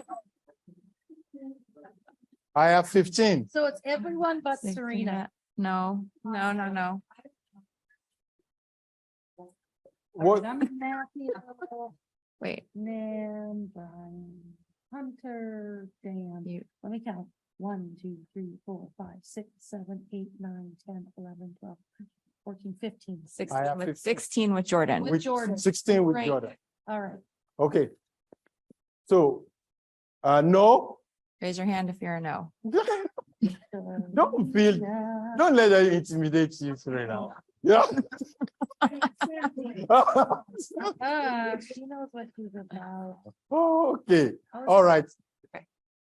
I have 15. So it's everyone but Serena. No. What? Matthew, Wait, Nan, Brian, Hunter, Dan. Let me count. 1, 2, 3, 4, 5, 6, 7, 8, 9, 10, 11, 12, 14, 15. 16 with Jordan. With Jordan. 16 with Great. Jordan. All right. Okay. So, no. Raise your hand if you're a no. Don't let her intimidate you, Serena. Yeah. She knows what she's about. Okay. All right.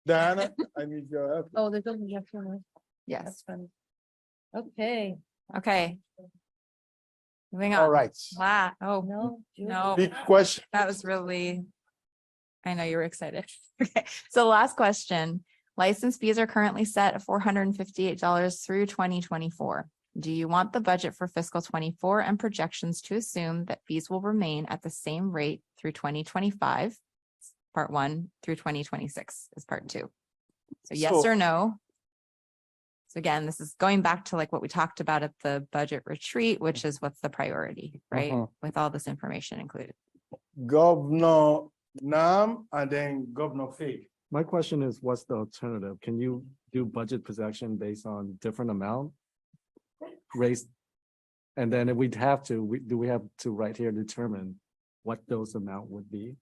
Diana, I need your help. Oh, there's only yes or no. Yes. That's funny. Okay. Okay. Moving on. All right. Wow. Oh, No. Big question. that was really, I know you were excited. Okay. So last question. License fees are currently set at $458 through 2024. Do you want the budget for fiscal 24 and projections to assume that fees will remain at the same rate through 2025? Part 1 through 2026 is part 2. So yes or no? So again, this is going back to like what we talked about at the budget retreat, which is what's the priority, right? With all this information included. Governor Nam and then Governor Fay. My question is, what's the alternative? Can you do budget projection based on different amount? Raise, and then if we'd have to, do we have to right here determine what those amount would be?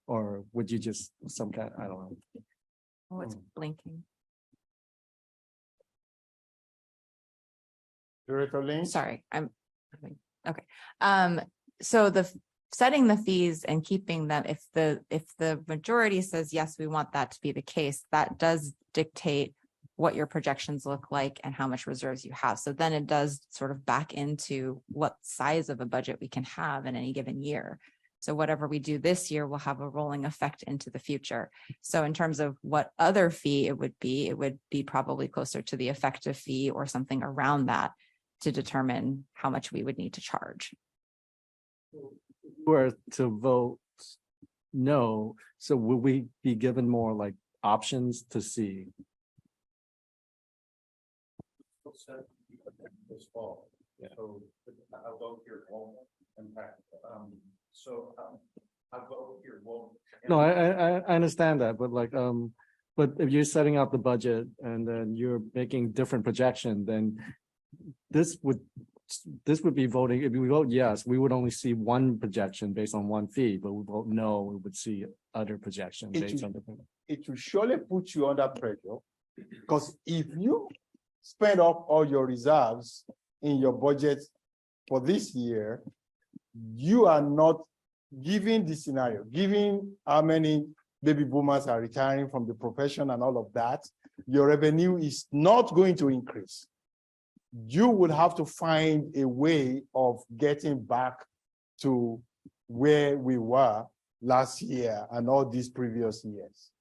Or would you just some kind, I don't know. Oh, it's blinking. Director Lynch? Sorry, okay. So setting the fees and keeping them, if the majority says, yes, we want that to be the case, that does dictate what your projections look like and how much reserves you have. So then it does sort of back into what size of a budget we can have in any given year. So whatever we do this year will have a rolling effect into the future. So in terms of what other fee it would be probably closer to the effective fee or something around that to determine how much we would need to charge. Were to vote no, so will we be given more like options to see? This fall. So I'll vote here won't impact. So I'll vote here won't. No, I understand that, but like, but if you're setting up the budget and then you're making different projection, then this would be voting, if we vote yes, we would only see one projection based on one fee, but we vote no, we would see other projections based on different. It will surely put you under pressure, because if you spend up all your reserves in your budget for this year, you are not giving the scenario, given how many baby boomers are retiring from the profession and all of that, your revenue is not going to increase. You would have to find a way of getting back to where we were last year and all these previous years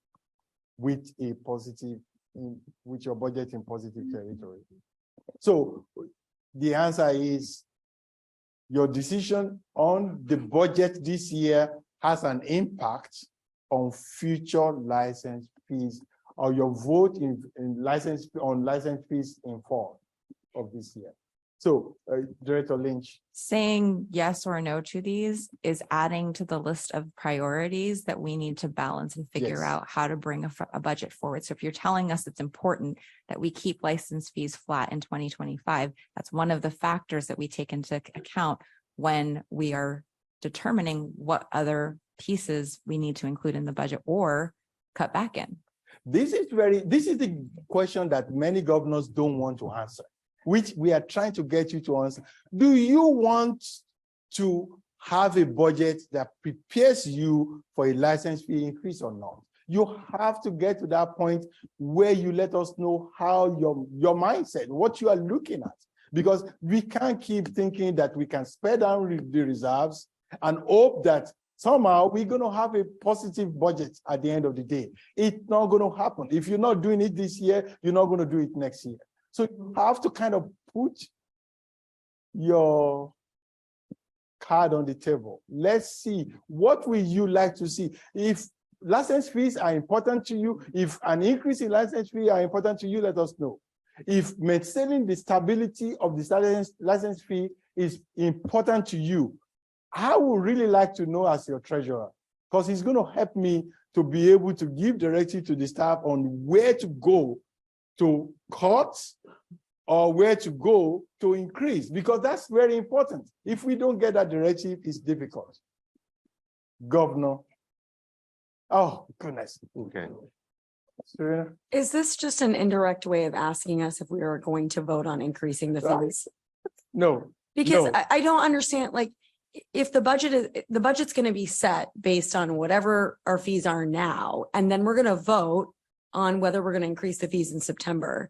with a positive, with your budget in positive territory. So the answer is your decision on the budget this year has an impact on future license fees, or your vote in license fees in fall of this year. So Director Lynch. Saying yes or no to these is adding to the list of priorities that we need to balance and figure out how to bring a budget forward. So if you're telling us it's important that we keep license fees flat in 2025, that's one of the factors that we take into account when we are determining what other pieces we need to include in the budget or cut back in. This is the question that many governors don't want to answer, which we are trying to get you to answer. Do you want to have a budget that prepares you for a license fee increase or not? You have to get to that point where you let us know how your mindset, what you are looking at, because we can't keep thinking that we can spare down the reserves and hope that somehow we're going to have a positive budget at the end of the day. It's not going to happen. If you're not doing it this year, you're not going to do it next year. So you have to kind of put your card on the table. Let's see, what will you like to see? If license fees are important to you, if an increase in license fee are important to you, let us know. If maintaining the stability of the license fee is important to you, I would really like to know as your treasurer, because it's going to help me to be able to give directive to the staff on where to go to cut or where to go to increase, because that's very important. If we don't get that directive, it's difficult. Governor. Oh, goodness. Okay. Serena? Is this just an indirect way of asking us if we are going to vote on increasing the fees? No. Because no. I don't understand, like, if the budget's going to be set based on whatever our fees are now, and then we're going to vote on whether we're going to increase the fees in September,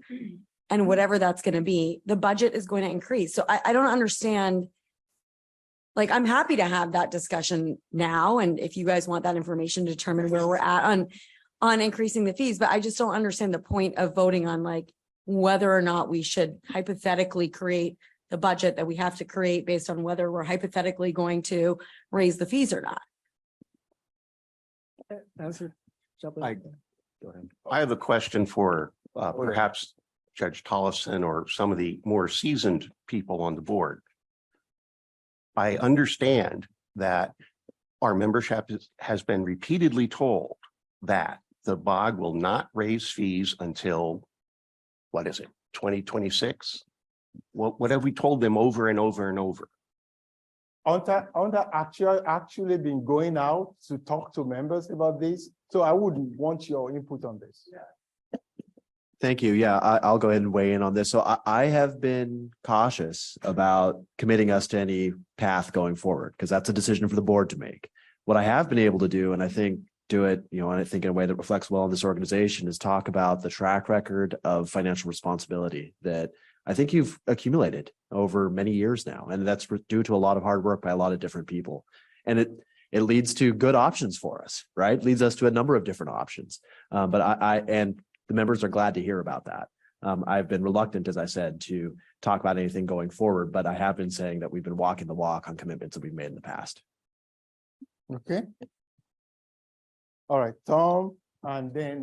and whatever that's going to be, the budget is going to increase. So I don't understand. Like, I'm happy to have that discussion now, and if you guys want that information to determine where we're at on increasing the fees, but I just don't understand the point of voting on like whether or not we should hypothetically create the budget that we have to create based on whether we're hypothetically going to raise the fees or not. Answer. I have a question for perhaps Judge Tollefson or some of the more seasoned people on the board. I understand that our membership has been repeatedly told that the BOG will not raise fees until, what is it, 2026? What have we told them over and over and over? Aren't I actually been going out to talk to members about this? So I would want your input on this. Thank you. Yeah, I'll go ahead and weigh in on this. So I have been cautious about committing us to any path going forward, because that's a decision for the board to make. What I have been able to do, and I think do it, and I think in a way that reflects well on this organization, is talk about the track record of financial responsibility that I think you've accumulated over many years now. And that's due to a lot of hard work by a lot of different people. And it leads to good options for us, right? Leads us to a number of different options. But and the members are glad to hear about that. I've been reluctant, as I said, to talk about anything going forward, but I have been saying that we've been walking the walk on commitments that we've made in the past. Okay. All right, Tom, and then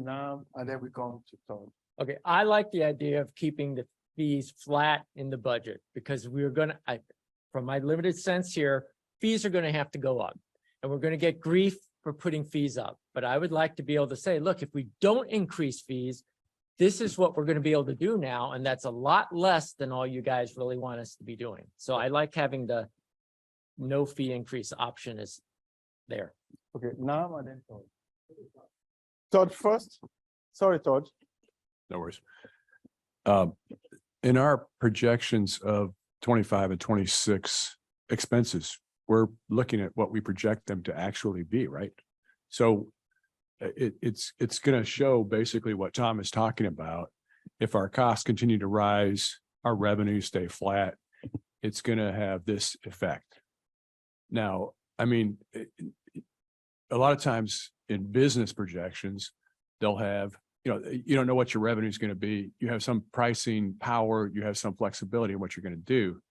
we come to Tom. Okay, I like the idea of keeping the fees flat in the budget because we're gonna, from my limited sense here, fees are gonna have to go up. And we're gonna get grief for putting fees up. But I would like to be able to say, look, if we don't increase fees, this is what we're gonna be able to do now. And that's a lot less than all you guys really want us to be doing. So I like having the no fee increase option is there. Okay, now and then Todd. Todd first. Sorry, Todd. No worries. In our projections of 25 and 26 expenses, we're looking at what we project them to actually be, right? So it's going to show basically what Tom is talking about. If our costs continue to rise, our revenues stay flat, it's going to have this effect. Now, I mean, a lot of times in business projections, they'll have, you don't know what your revenue is going to be. You have some pricing power, you have some flexibility in what you're going to do.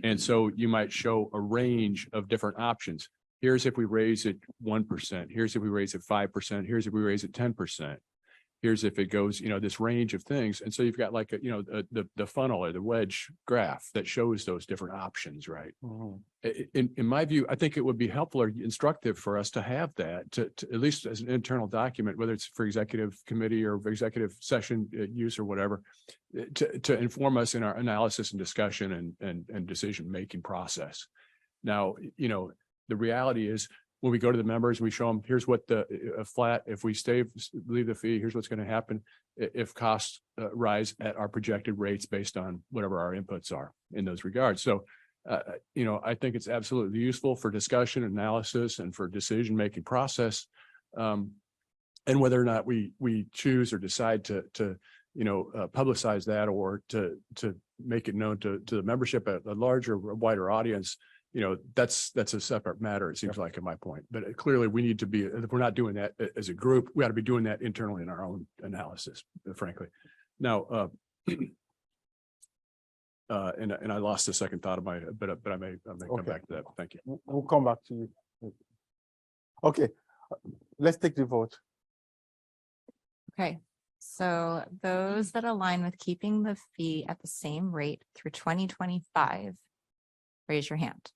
And so you might show a range of different options. Here's if we raise it 1%. Here's if we raise it 5%. Here's if we raise it 10%. Here's if it goes, this range of things. And so you've got like the funnel or the wedge graph that shows those different options, right? In my view, I think it would be helpful or instructive for us to have that to at least as an internal document, whether it's for executive committee or executive session use or whatever, to inform us in our analysis and discussion and decision-making process. Now, the reality is, when we go to the members, we show them, here's what the flat, if we leave the fee, here's what's going to happen if costs rise at our projected rates based on whatever our inputs are in those regards. So, I think it's absolutely useful for discussion, analysis, and for decision-making process. And whether or not we choose or decide to publicize that or to make it known to the membership at a larger, wider audience, that's a separate matter, it seems like, at my point. But clearly we need to be, if we're not doing that as a group, we ought to be doing that internally in our own analysis, frankly. Now, and I lost the second thought of my, but I may come back to that. Thank you. We'll come back to you. Okay, let's take the vote. Okay, so those that align with keeping the fee at the same rate through 2025, raise your hand.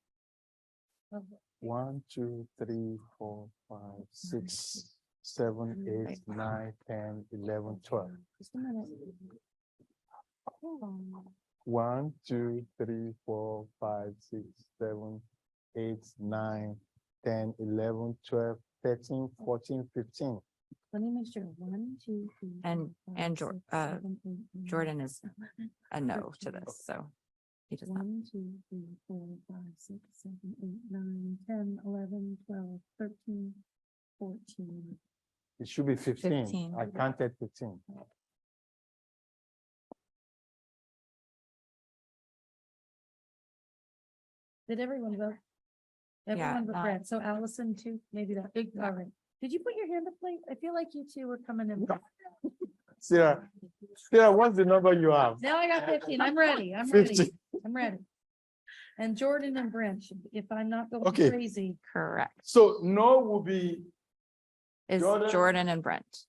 1, 2, 3, 4, 5, 6, 7, 8, 9, 10, 11, 12. Just a minute. 1, 2, 3, 4, 5, 6, 7, 8, 9, 10, 11, 12, 13, 14, 15. Let me make sure. 1, 2, 3. And Jordan is a no to this, so he does not. 1, 2, 3, 4, 5, 6, 7, 8, 9, 10, 11, 12, 13, 14. It should be 15. 15. I counted 15. Did everyone vote? Everyone but Brad. So Allison too, maybe that. All right. Did you put your hand up, please? I feel like you two were coming in. Sarah, what's the number you have? Now I got 15. I'm ready. I'm 15. ready. I'm ready. And Jordan and Brent, if I'm not going Okay. crazy. Correct. So no will be Is Jordan and Brent.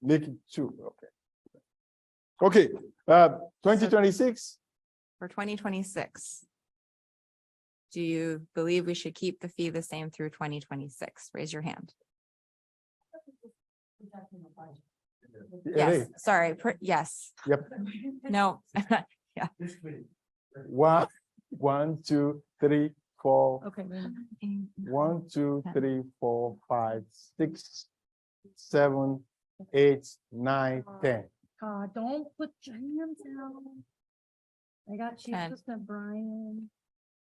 making 2. Okay. 2026. For 2026. Do you believe we should keep the fee the same through 2026? Raise your hand. Yes, sorry, yes. Yep. No, 1, 2, 3, 4. Okay. 1, 2, 3, 4, 5, 6, 7, 8, 9, 10. Don't put your hands out. I got Chief 10. Assistant Brian.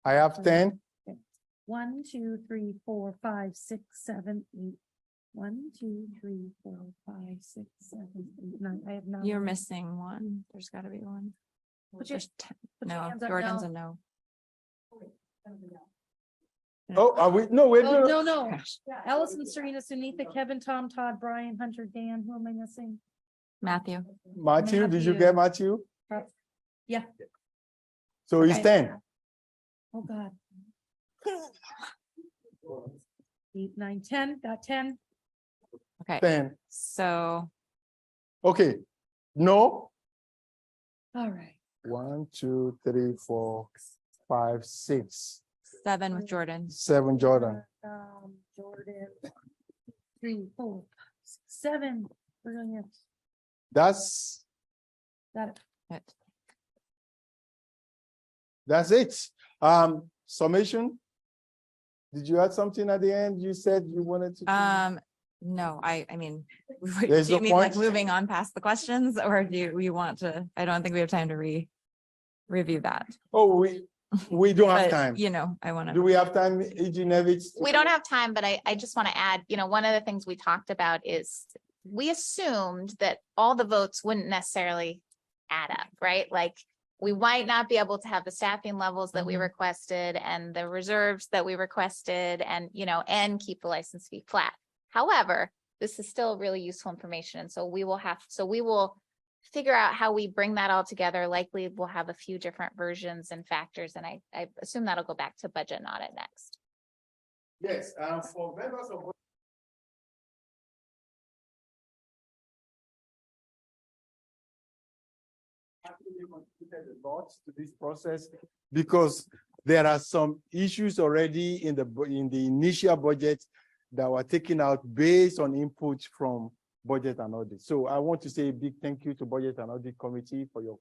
I have 10. 1, 2, 3, 4, 5, 6, 7, 8, 1, 2, 3, 4, 5, 6, 7, 8, 9. I have 9. You're missing one. There's gotta be one. Put your- There's 10. put your No, hands up Jordan's now. a no. Oh, are we? No, we're Oh, doing. no. Allison, Serena, Sunitha, Kevin, Tom, Todd, Brian, Hunter, Dan. Who am I missing? Matthew. Matthew, did you get Matthew? Yeah. So it's Okay. 10. Oh, God. 8, 9, 10. Got 10. Okay, 10. so Okay. No. All right. 1, 2, 3, 4, 5, 6, 7 with Jordan. 7, Jordan. Jordan. 3, 4, 6, 7. Brilliant. That's Got it. That's it. Summation. Did you add something at the end? You said you wanted to. No, I mean, There's do you no mean like point? moving on past the questions or do we want to, I don't think we have time to review that. Oh, we don't have But, time. you know, I want Do to, we have time, E.G. Nevitz? We don't have time, but I just want to add, one of the things we talked about is we assumed that all the votes wouldn't necessarily add up, right? Like we might not be able to have the staffing levels that we requested and the reserves that we requested and, and keep the license fee flat. However, this is still really useful information. And so we will figure out how we bring that all together. Likely we'll have a few different versions and factors. And I assume that'll go back to budget and audit next. Yes, for members of. Actually contributed a lot to this process because there are some issues already in the initial budget that were taken out based on input from budget and audit. So I want to say a big thank you to Budget and Audit Committee for your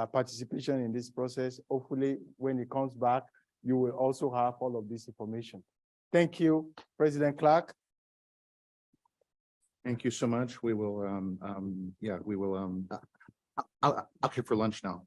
participation in this process. Hopefully, when it comes back, you will also have all of this information. Thank you, President Clark. Thank you so much. We will, we will, I'll for lunch now.